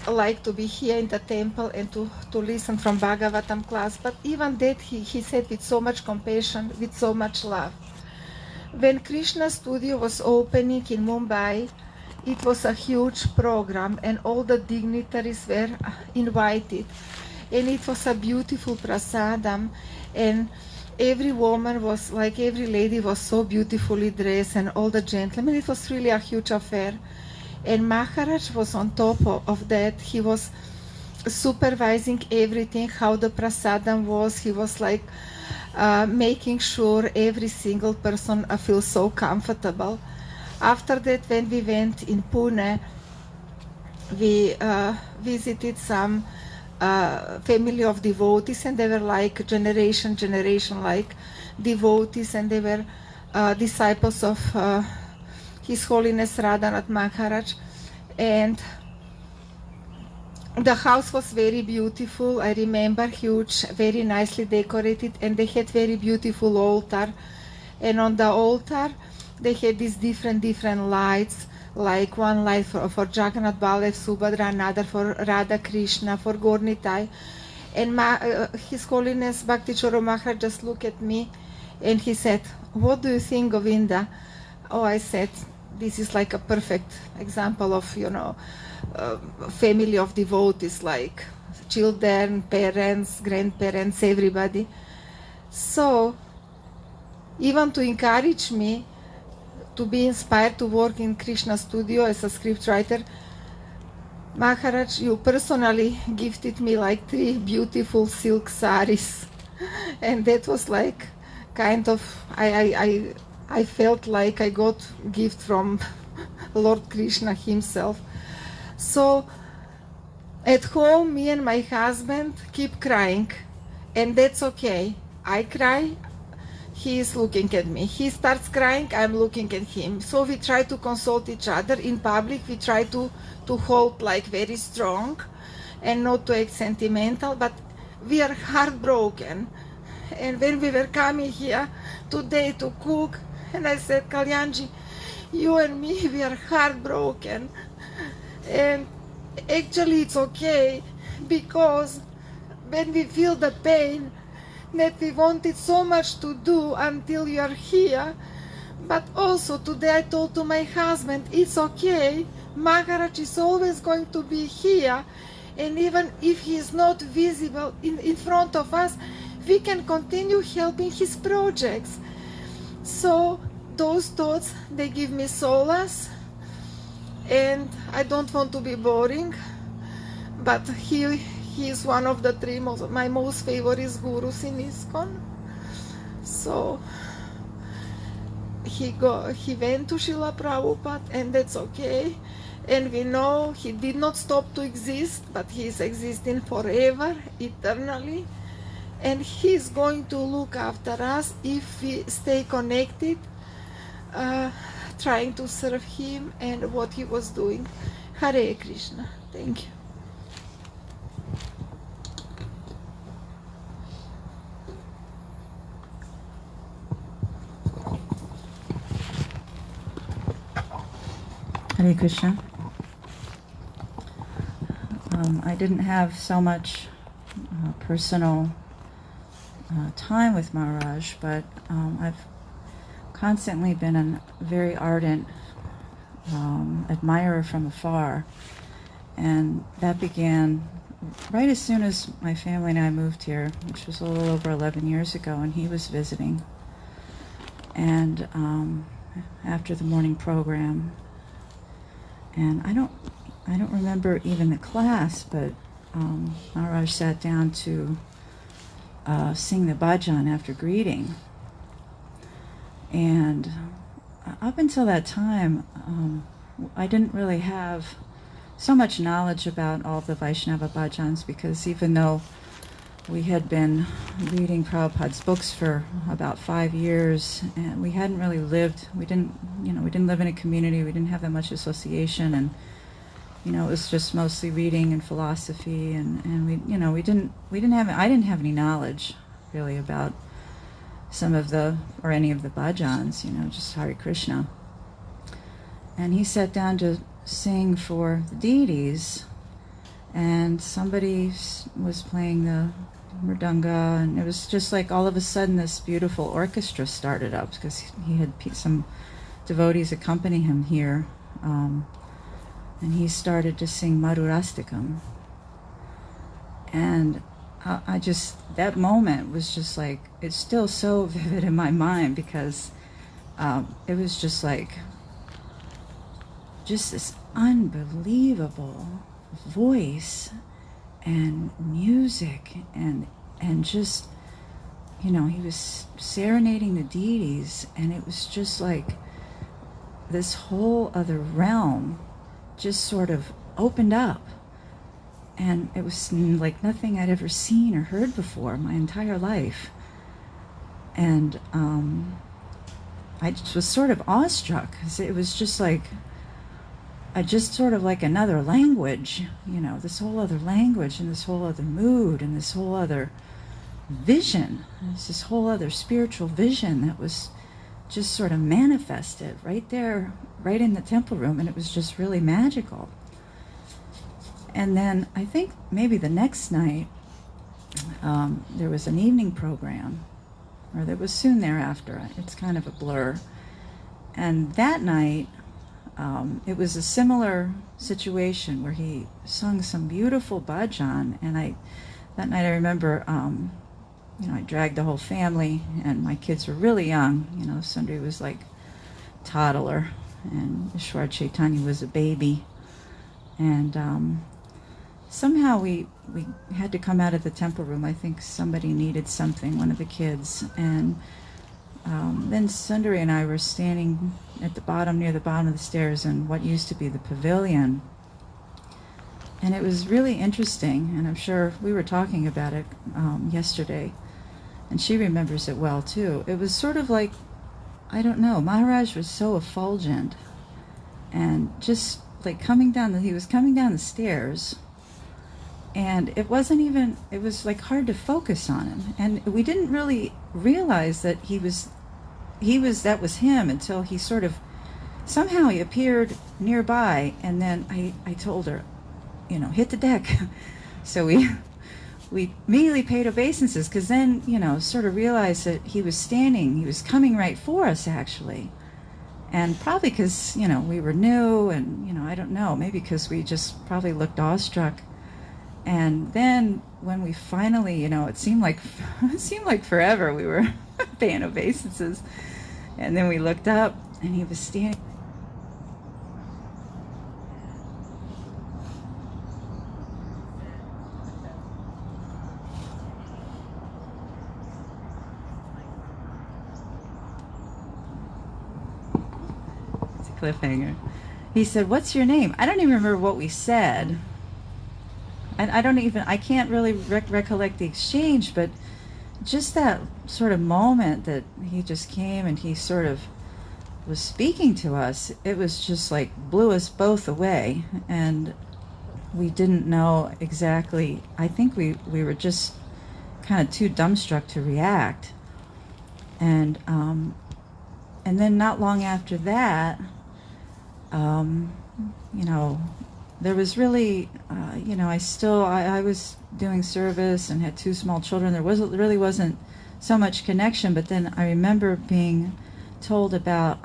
like to be here in the temple and to listen from Bhagavatam class. But even that he said with so much compassion, with so much love. When Krishna studio was opening in Mumbai, it was a huge program and all the dignitaries were invited. And it was a beautiful prasadam, and every woman was like, every lady was so beautifully dressed, and all the gentlemen. It was really a huge affair. And Maharaj was on top of that. He was supervising everything, how the prasadam was. He was like making sure every single person feels so comfortable. After that, when we went in Pune, we visited some family of devotees, and they were like generation like devotees, and they were disciples of His Holiness Radhanath Maharaj. And the house was very beautiful. I remember, huge, very nicely decorated, and they had very beautiful altar. And on the altar they had these different lights, like one light for Jagannath Baladev Subhadra, another for Radha Krishna, for Gornitai. And His Holiness BhaktiCharus Maharaj just looked at me and he said, what do you think, Govinda? Oh, I said, this is like a perfect example of, family of devotees, like children, parents, grandparents, everybody. So, even to encourage me to be inspired to work in Krishna studio as a scriptwriter, Maharaj, you personally gifted me like 3 beautiful silk saris. And that was like kind of, I felt like I got gift from Lord Krishna himself. So at home, me and my husband keep crying, and that's okay. I cry, he is looking at me. He starts crying, I'm looking at him. So we try to console each other. In public, we try to hold like very strong and not to act sentimental, but we are heartbroken. And when we were coming here today to cook, and I said, Kalyanji, you and me, we are heartbroken. And actually it's okay, because when we feel the pain, that we wanted so much to do until you are here. But also today I told to my husband, it's okay, Maharaj is always going to be here, and even if he is not visible in front of us, we can continue helping his projects. So those thoughts, they give me solace, and I don't want to be boring, but he he is one of the three my most favorite gurus in ISKCON. So he went to Srila Prabhupada, and that's okay. And we know he did not stop to exist, but he is existing forever, eternally. And he's going to look after us if we stay connected, trying to serve him and what he was doing. Hare Krishna. Thank you. Hare Krishna. I didn't have so much personal time with Maharaj, but I've constantly been a very ardent admirer from afar. And that began right as soon as my family and I moved here, which was a little over 11 years ago, and he was visiting. And after the morning program, and I don't remember even the class, but Maharaj sat down to sing the bhajan after greeting. And up until that time, I didn't really have so much knowledge about all the Vaishnava bhajans, because even though we had been reading Prabhupada's books for about 5 years, and we hadn't really lived, we didn't live in a community, we didn't have that much association, and it was just mostly reading and philosophy, and I didn't have any knowledge really about some of any of the bhajans, just Hare Krishna. And he sat down to sing for the deities, and somebody was playing the mridanga, and it was just like all of a sudden this beautiful orchestra started up, because he had some devotees accompany him here, and he started to sing Madhurastikam. And that moment was just like, it's still so vivid in my mind, because it was just like, just this unbelievable voice and music, and just, he was serenading the deities, and it was just like this whole other realm just sort of opened up, and it was like nothing I'd ever seen or heard before my entire life. And I just was sort of awestruck, because it was just like, just sort of like another language, this whole other language, and this whole other mood, and this whole other vision. It's this whole other spiritual vision that was just sort of manifested right there, right in the temple room, and it was just really magical. And then I think maybe the next night, there was an evening program, or that was soon thereafter. It's kind of a blur. And that night, it was a similar situation where he sung some beautiful bhajan, and that night I remember, I dragged the whole family, and my kids were really young. Sundari was like toddler, and Ishwar Chaitanya was a baby, and somehow we had to come out of the temple room. I think somebody needed something, one of the kids, and then Sundari and I were standing at the bottom, near the bottom of the stairs, in what used to be the pavilion. And it was really interesting, and I'm sure we were talking about it yesterday, and she remembers it well too. It was sort of like, I don't know, Maharaj was so effulgent, and just like he was coming down the stairs, and it was like hard to focus on him, and we didn't really realize that that was him until he sort of, somehow he appeared nearby, and then I told her, hit the deck. So we immediately paid obeisances, because then, sort of realized that he was coming right for us, actually. And probably because, we were new, and, I don't know, maybe because we just probably looked awestruck. And then when we finally, it seemed like forever we were paying obeisances. And then we looked up, and he was standing. cliffhanger. He said, "What's your name?" I don't even remember what we said. I can't really recollect the exchange, but just that sort of moment that he just came and he sort of was speaking to us, it was just like blew us both away, and we didn't know exactly. I think we were just kind of too dumbstruck to react. And then not long after that, there was really, I was doing service and had 2 small children. There really wasn't so much connection, but then I remember being told about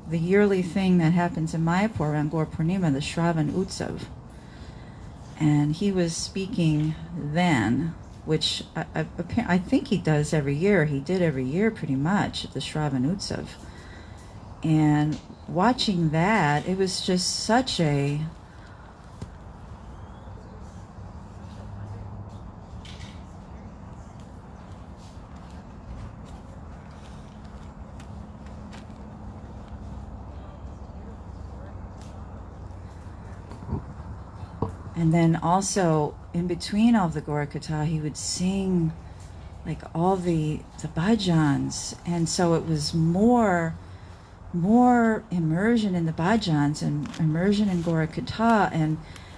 the yearly thing that happens in Mayapur around Gaur Purnima, the Shravan Utsav. And he was speaking then, which I think he does every year. He did every year pretty much at the Shravan Utsav. And watching that, it was just such a And then also, in between all of the Gorakatha, he would sing like all the bhajans. And so it was more immersion in the bhajans and immersion in Gorakatha. And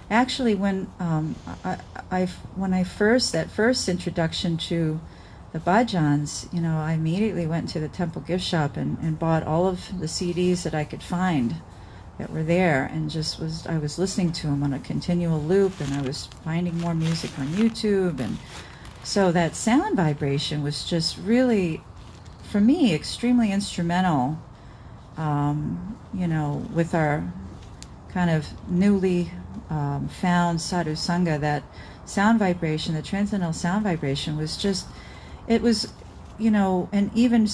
actually, when that first introduction to the bhajans, I immediately went to the temple gift shop and bought all of the CDs that I could find that were there, and I was listening to them on a continual loop, and I was finding more music on YouTube, and so that sound vibration was just really, for me, extremely instrumental, with our kind of newly found sadhu sangha. That sound vibration, the transcendental sound vibration, was just, it was, and even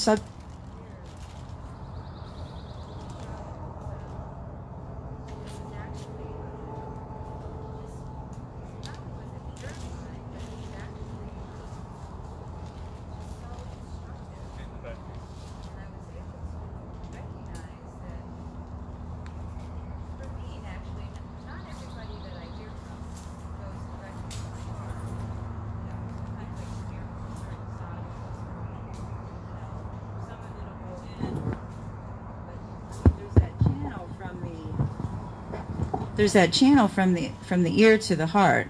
there's that channel from the ear to the heart,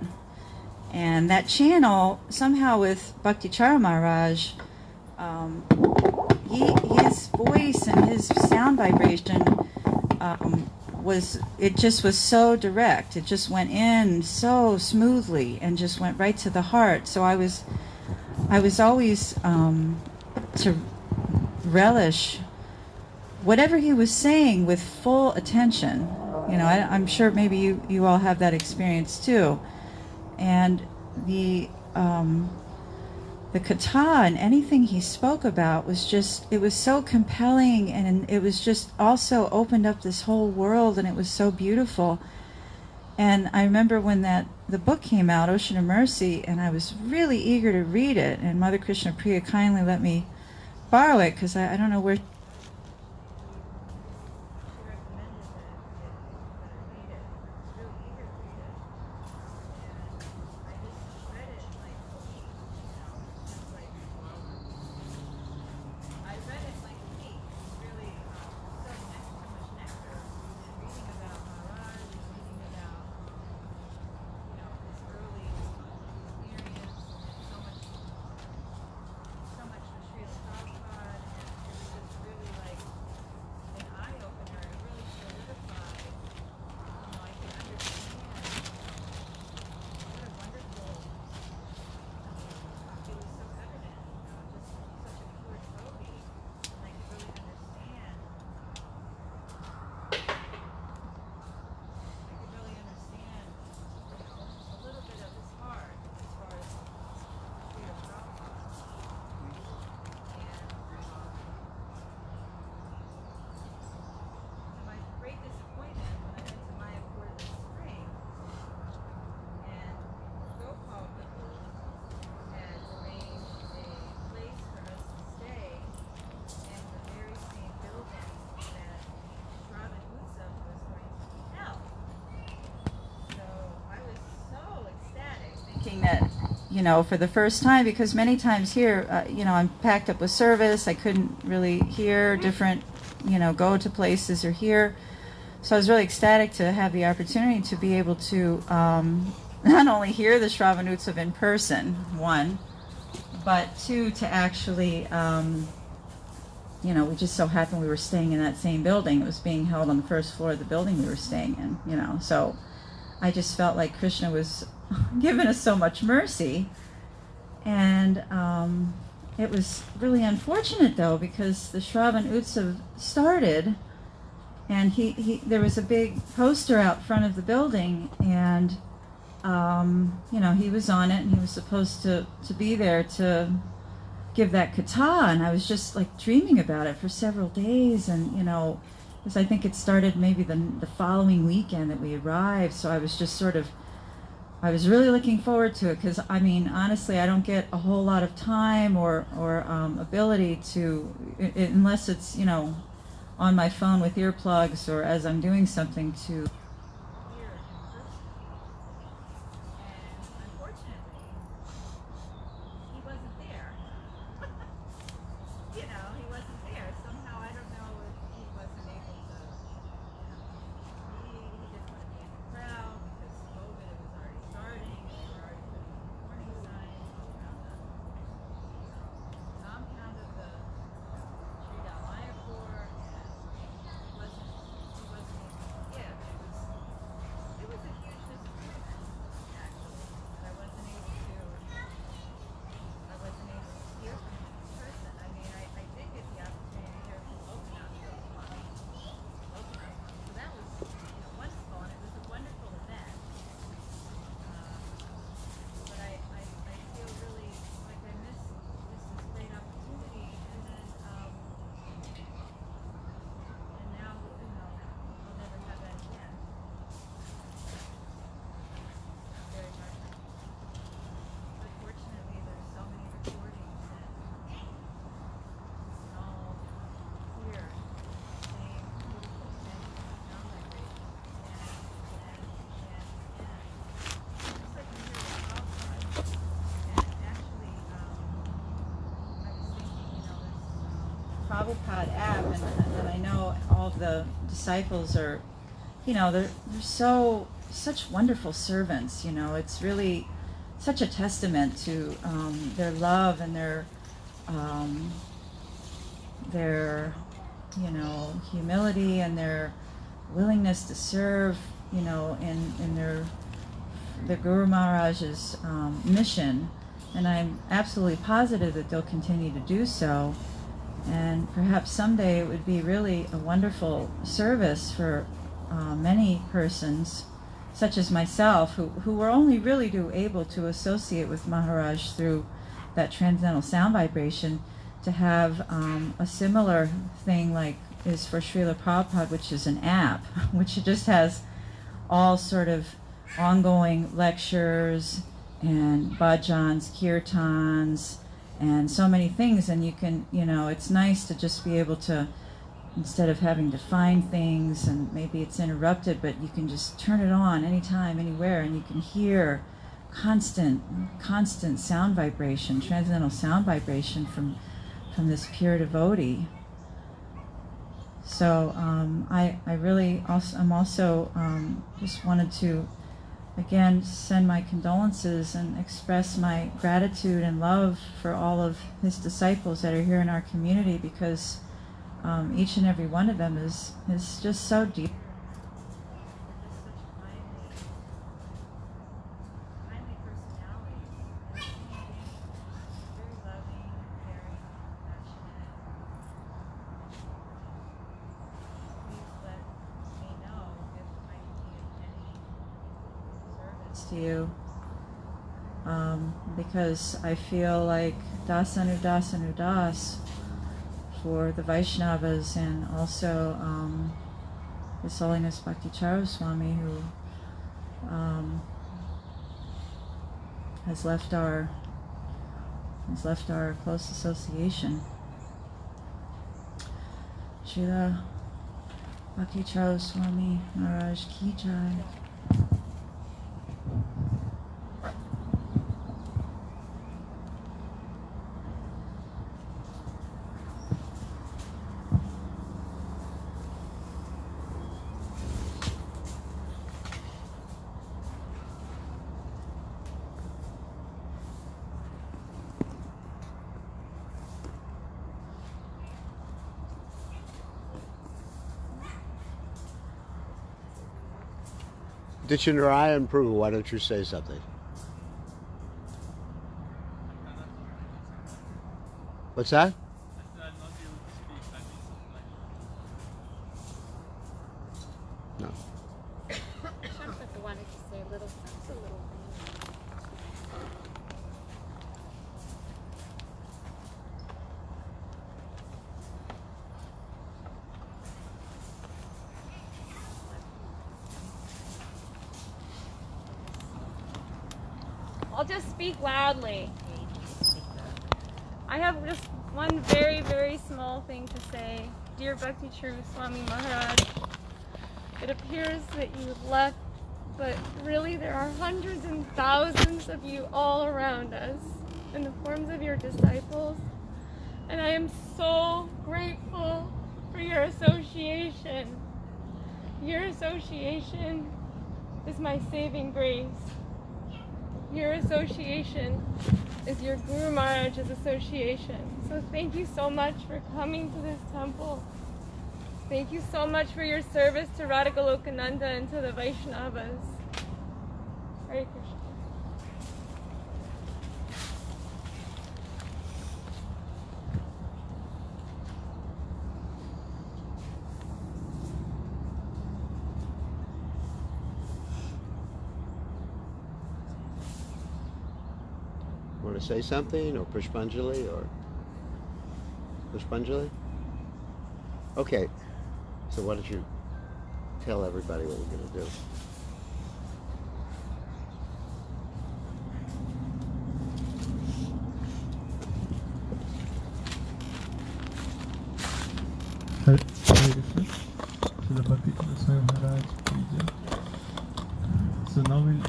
and that channel somehow with BhaktiCharus Maharaj, his voice and his sound vibration was so direct. It just went in so smoothly and just went right to the heart. So I was always to relish whatever he was saying with full attention. I'm sure maybe you all have that experience too. And the katha and anything he spoke about was just, it was so compelling, and it was just also opened up this whole world, and it was so beautiful. And I remember when the book came out, Ocean of Mercy, and I was really eager to read it, and Mother Krishna Priya kindly let me borrow it, because I don't know where that, you know, for the first time, because many times here, you know, I'm packed up with service. I couldn't really hear different, you know, go to places or hear. So I was really ecstatic to have the opportunity to be able to not only hear the Shravan Utsav in person, one, but two, to actually, you know, we just so happened we were staying in that same building. It was being held on the first floor of the building we were staying in, you know. So I just felt like Krishna was giving us so much mercy. And it was really unfortunate, though, because the Shravan Utsav started, and there was a big poster out front of the building, and you know, he was on it, and he was supposed to be there to give that kata, and I was just like dreaming about it for several days, and you know, because I think it started maybe the following weekend that we arrived, so I was just sort of, I was really looking forward to it, because I mean, honestly, I don't get a whole lot of time or ability to, unless it's, you know, on my phone with earplugs or as I'm doing something, to Prabhupada app, and I know all of the disciples are, you know, they're such wonderful servants. You know, it's really such a testament to their love and their you know, humility and their willingness to serve, you know, in the Guru Maharaj's mission, and I'm absolutely positive that they'll continue to do so. And perhaps someday it would be really a wonderful service for many persons, such as myself, who were only really able to associate with Maharaj through that transcendental sound vibration, to have a similar thing like is for Srila Prabhupada, which is an app, which just has all sort of ongoing lectures and bhajans, kirtans, and so many things, and you can, you know, it's nice to just be able to, instead of having to find things and maybe it's interrupted, but you can just turn it on anytime, anywhere, and you can hear constant sound vibration, transcendental sound vibration from this pure devotee. So I really also, I'm also just wanted to again send my condolences and express my gratitude and love for all of his disciples that are here in our community, because each and every one of them is just so deep. To you, because I feel like das for the Vaishnavas, and also His Holiness BhaktiCharus Swami, who has left our close association. Srila BhaktiCharus Swami Maharaj Ki Jai. Dichinarayan Prabhu, why don't you say something? What's that? No. Shampaka wanted to say a little something. I'll just speak loudly. I have just one very, very small thing to say. Dear BhaktiCharus Swami Maharaj, it appears that you've left, but really there are hundreds and thousands of you all around us in the forms of your disciples. And I am so grateful for your association. Your association is my saving grace. Your association is your Guru Maharaj's association. So thank you so much for coming to this temple. Thank you so much for your service to Radha Golokananda and to the Vaishnavas. Hare Krishna. Want to say something, or Pushpanjali, or Pushpanjali? Okay, so why don't you tell everybody what we're going to do? Hare Krishna. Srila BhaktiCharus Swami Maharaj ki Jai. So now we'll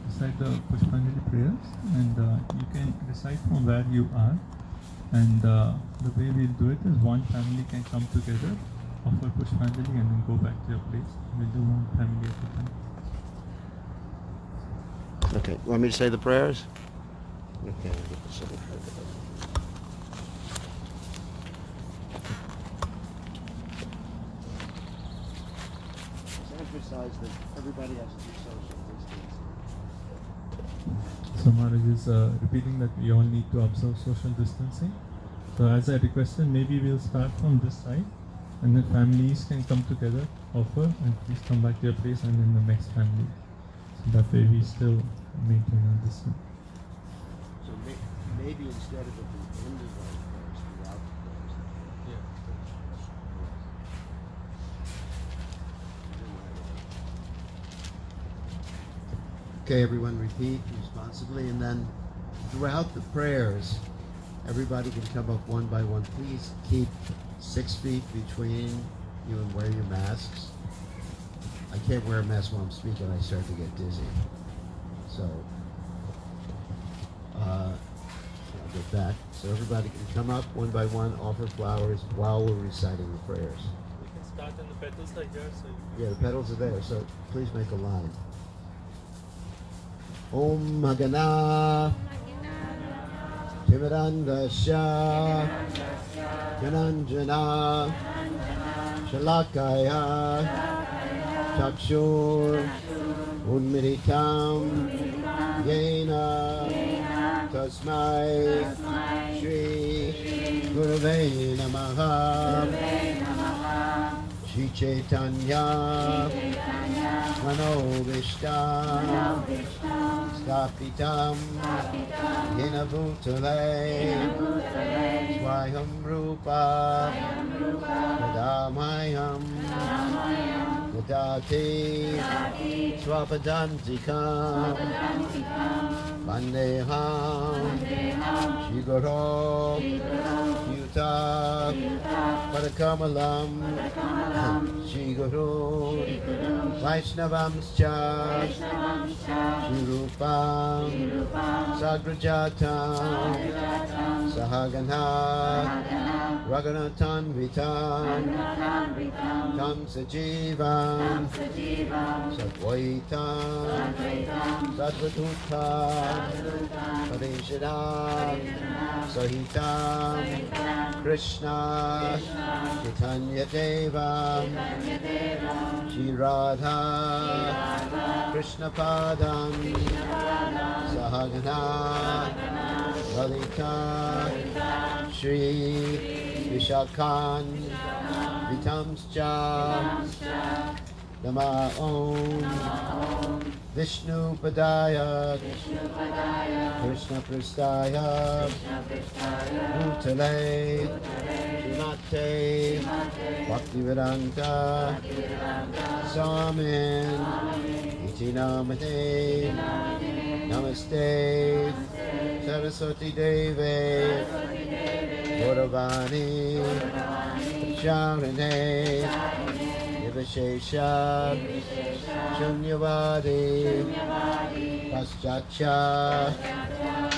recite the Pushpanjali prayers, and you can recite from where you are. And the way we'll do it is one family can come together, offer Pushpanjali, and then go back to your place. We'll do one family at a time. Okay, want me to say the prayers? Okay, I'll get this over. Emphasize that everybody has to do social distancing. So Maharaj is repeating that we all need to observe social distancing. So as I requested, maybe we'll start from this side, and then families can come together, offer, and please come back to your place, and then the next family. So that way we still maintain our distance. So maybe instead of at the end of the prayers, throughout the prayers. Okay, everyone repeat responsibly, and then throughout the prayers, everybody can come up one by one. Please keep 6 feet between you and wear your masks. I can't wear a mask while I'm speaking, I start to get dizzy. So, I'll get back. So everybody can come up one by one, offer flowers while we're reciting the prayers. We can start and the petals are here, so Yeah, the petals are there, so please make a line. Om Magana Timirandasya Jananjana Shalakaya Chakshur Unmiritam Yena Tasmai Shri Gurave Namaha Shri Chaitanya Manobishtam Stapitam Yena Bhutale Swayam Rupa Yadamayam Yadati Swapadantikam Vandeham Shigoro Yuta Padakamalam Shigoro Vaishnavamscha Shirupam Sagrajatam Sahagana Raghunatanvitam Tam Sajivam Sadvaitam Sadvadutam Padeshadam Sahitam Krishna Chaitanya Devam Shri Radha Krishna Padam Sahagana Lalita Shri Vishakhan Vitamscha Nama Om Vishnu Padaya Krishna Prastaya Bhutale Srimate Bhaktivedanta Swamin Iti Namate Namaste Saraswati Deve Gauravani Sharine Nivashesha Shunyavadi Paschatya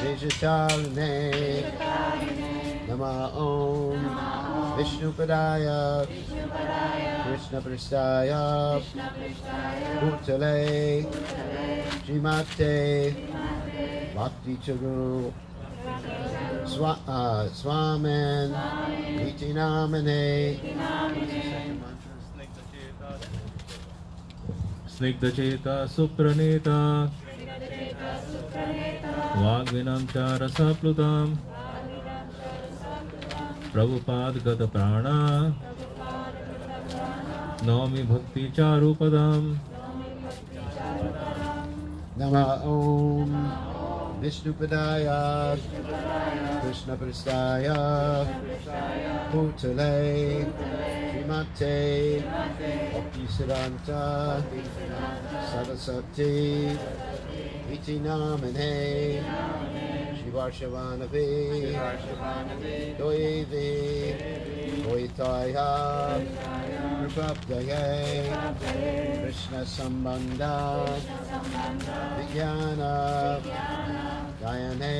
Vijatarine Nama Om Vishnu Padaya Krishna Prastaya Bhutale Srimate BhaktiCharus Swamin Iti Namane Snigdha Cheta Supraneta Vagvinam Charasa Plutam Prabhupada Gata Prana Naumi BhaktiCharus Padam Nama Om Vishnu Padaya Krishna Prastaya Bhutale Srimate Bhaktivedanta Saraswati Iti Namane Shivarshavanavi Doivi Doitaya Prabhapdaye Krishna Sambandha Vijnana Dayane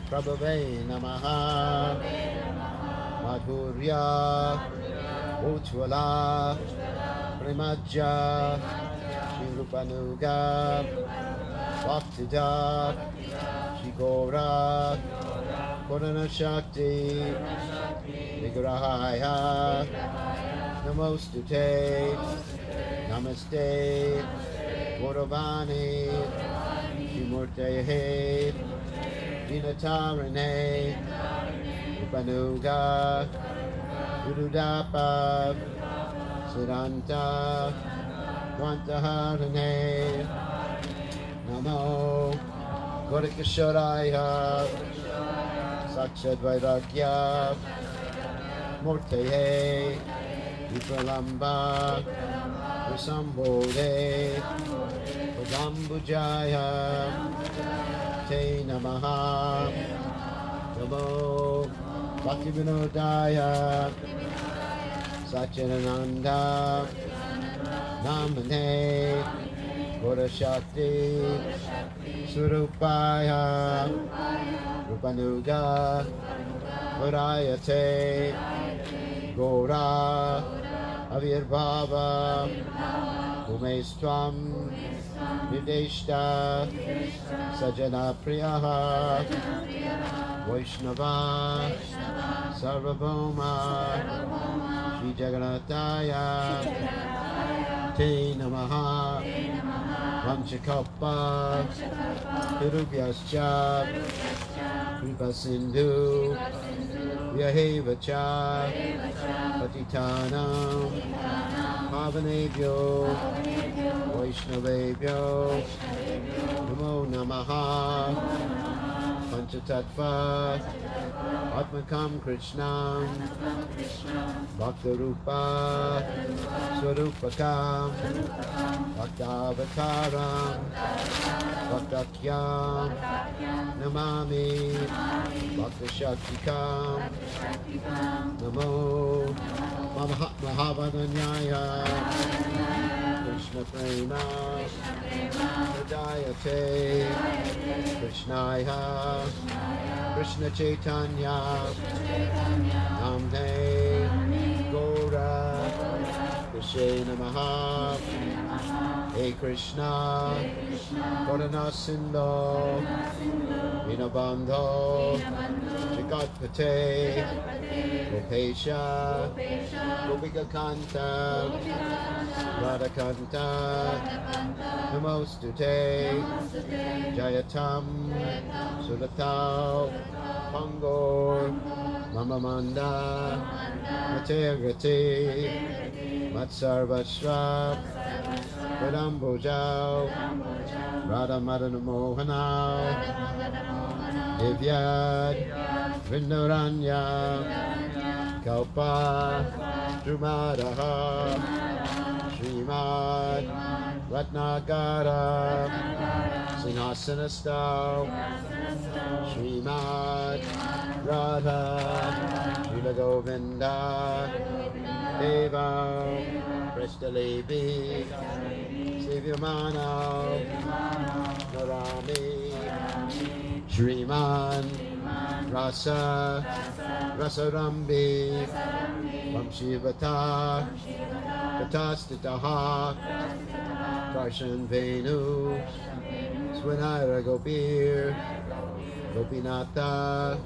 Prabhave Namaha Madhurya Ujjvala Premaja Shri Rupanuga Bhaktida Shri Gaura Purana Shakti Vigrahaya Namostute Namaste Gauravani Shrimurtaye Dinatarane Upanuga Urudapa Siddhanta Vantaharane Namo Gorikasharaya Sakshad Vairagya Murtaye Vipralamba Visambode Padambujaya Te Namaha Namo Bhaktivinodaya Satchidananda Namane Gaurashakti Surupaya Rupanuga Varayate Gaura Avirbhava Umestvam Nideshta Sajana Priyaha Vaishnava Sarvabhauma Shri Jagannathaya Te Namaha Vanchakalpa Tirubhyascha Kripa Sindhu Vyahevacha Patitanam Pavanebhyo Vaishnavebhyo Namo Namaha Panchatattva Atmakam Krishnam Bhaktarupa Swarupakam Bhaktavataram Bhaktakyam Namami Bhaktashaktikam Namo Mahavananyaya Krishna Prema Hridayate Krishnaya Krishna Chaitanya Namne Gora Krishna Namaha Hey Krishna Karuna Sindho Vinabandho Jagatpate Gopesha Gopika Kanta Radhakanta Namostute Jayatam Sulatau Pangor Mamamanda Matagati Matsarvashra Vedambojau Radha Madana Mohanau Divyad Vrindaranya Kalpa Drumadaha Srimad Ratnagara Singhasanastau Srimad Radha Srila Govinda Deva Prestalevi Sivyamana Narami Shriman Rasa Rasarambi Vamshivata Katastitaha Karshan Venu Swinaira Gopir Gopinata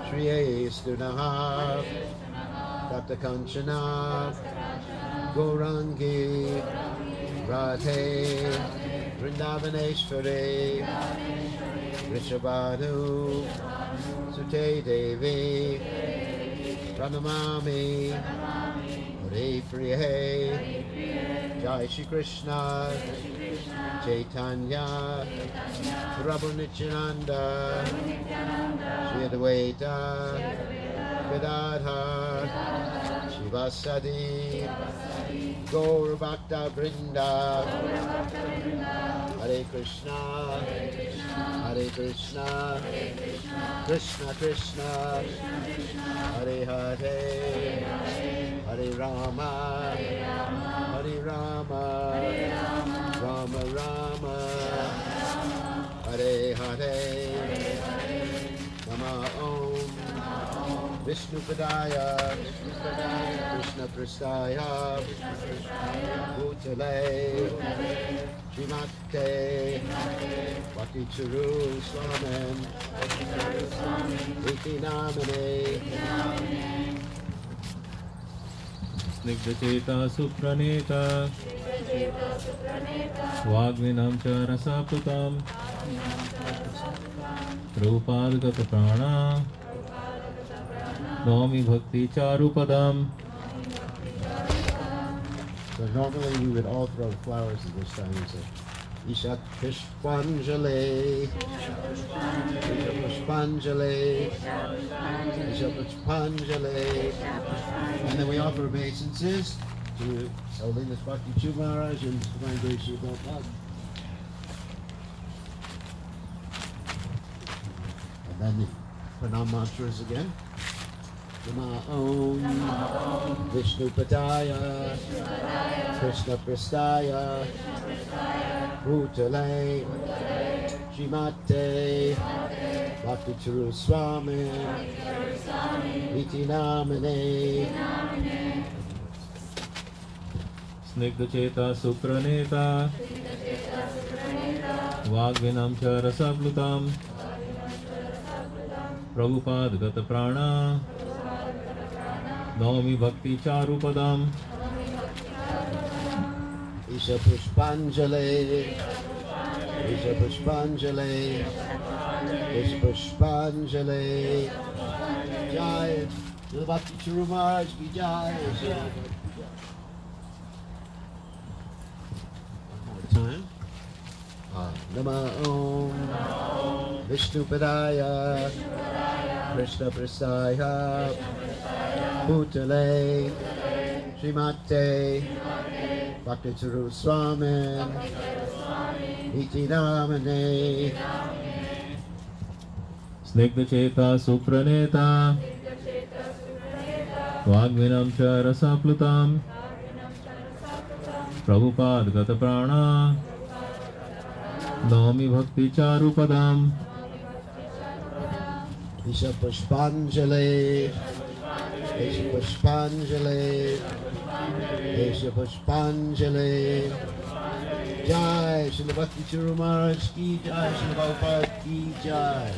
Shri Stunaha Tapta Kanchana Gaurangi Radhe Vrindavaneshwari Rishabhanu Sute Devi Pranamami Hare Priye Jai Shri Krishna Chaitanya Prabhu Nityananda Shri Advaita Gadadhar Shivasadi Gaur Bhakta Vrinda Hare Krishna Hare Krishna Krishna Krishna Hare Hare Hare Rama Hare Rama Rama Rama Hare Hare Nama Om Vishnu Padaya Krishna Prastaya Bhutale Srimate BhaktiCharus Swami Iti Namane Snigdhacheta Supraneta Vagvinam cha Rasaputam Rupadgata Prana Nomi BhaktiCharupadam. So normally we would all throw flowers at this time and say, Ishat Pushpanjali, Ishat Pushpanjali, Ishat Pushpanjali. And then we offer obeisances to Holiness BhaktiCharus Maharaj and Divine Grace Sri Prabhupada. And then the pranam mantras again. Nama Om Vishnu Padaya Krishna Prastaya Bhutale Srimate BhaktiCharus Swami Iti Namane Snigdhacheta Supraneta Vagvinam cha Rasablutam Prabhupada Prana Nomi BhaktiCharupadam. Isha Pushpanjali Isha Pushpanjali Isha Pushpanjali Jai Srila BhaktiCharus Maharaj ki Jai. One more time. Nama Om Vishnu Padaya Krishna Prastaya Bhutale Srimate BhaktiCharus Swami Iti Namane Snigdhacheta Supraneta Vagvinam cha Rasaplutam Prabhupada Gata Prana Naumi Bhakti Charu Padam Isha Pushpanjali, Isha Pushpanjali, Isha Pushpanjali. Jai Srila BhaktiCharus Maharaj ki Jai, Srila Prabhupada ki Jai.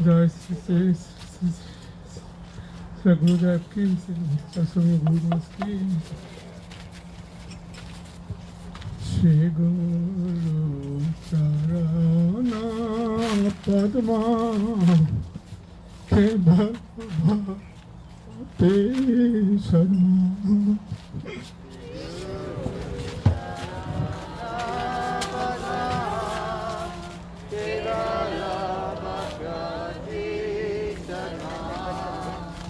Jai Sri Gurudev ki, Goswami Gurudev ki. Shri Guru Charana Padma Ke Bhakti Sarma.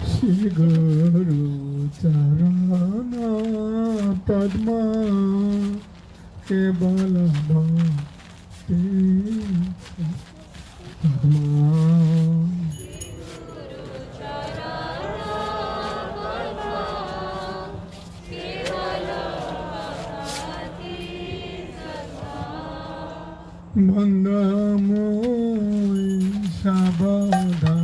Shri Guru Charana Padma Kevala Bhakti Padma. Bandamoy Sabadana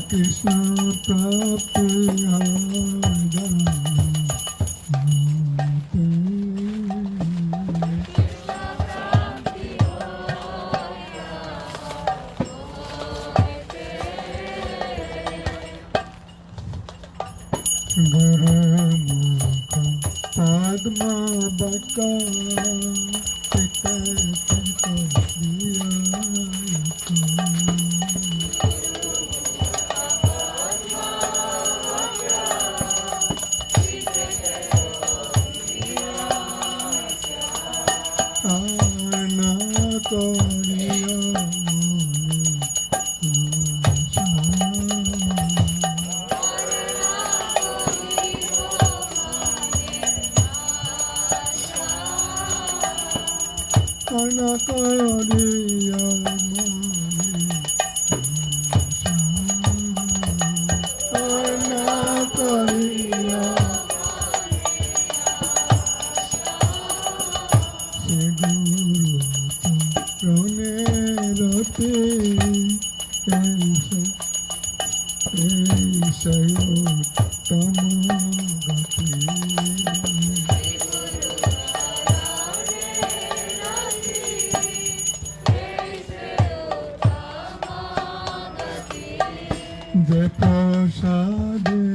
Krishna Padma Bhakta Jai Prasad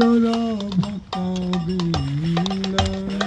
Gora Bhakta Binda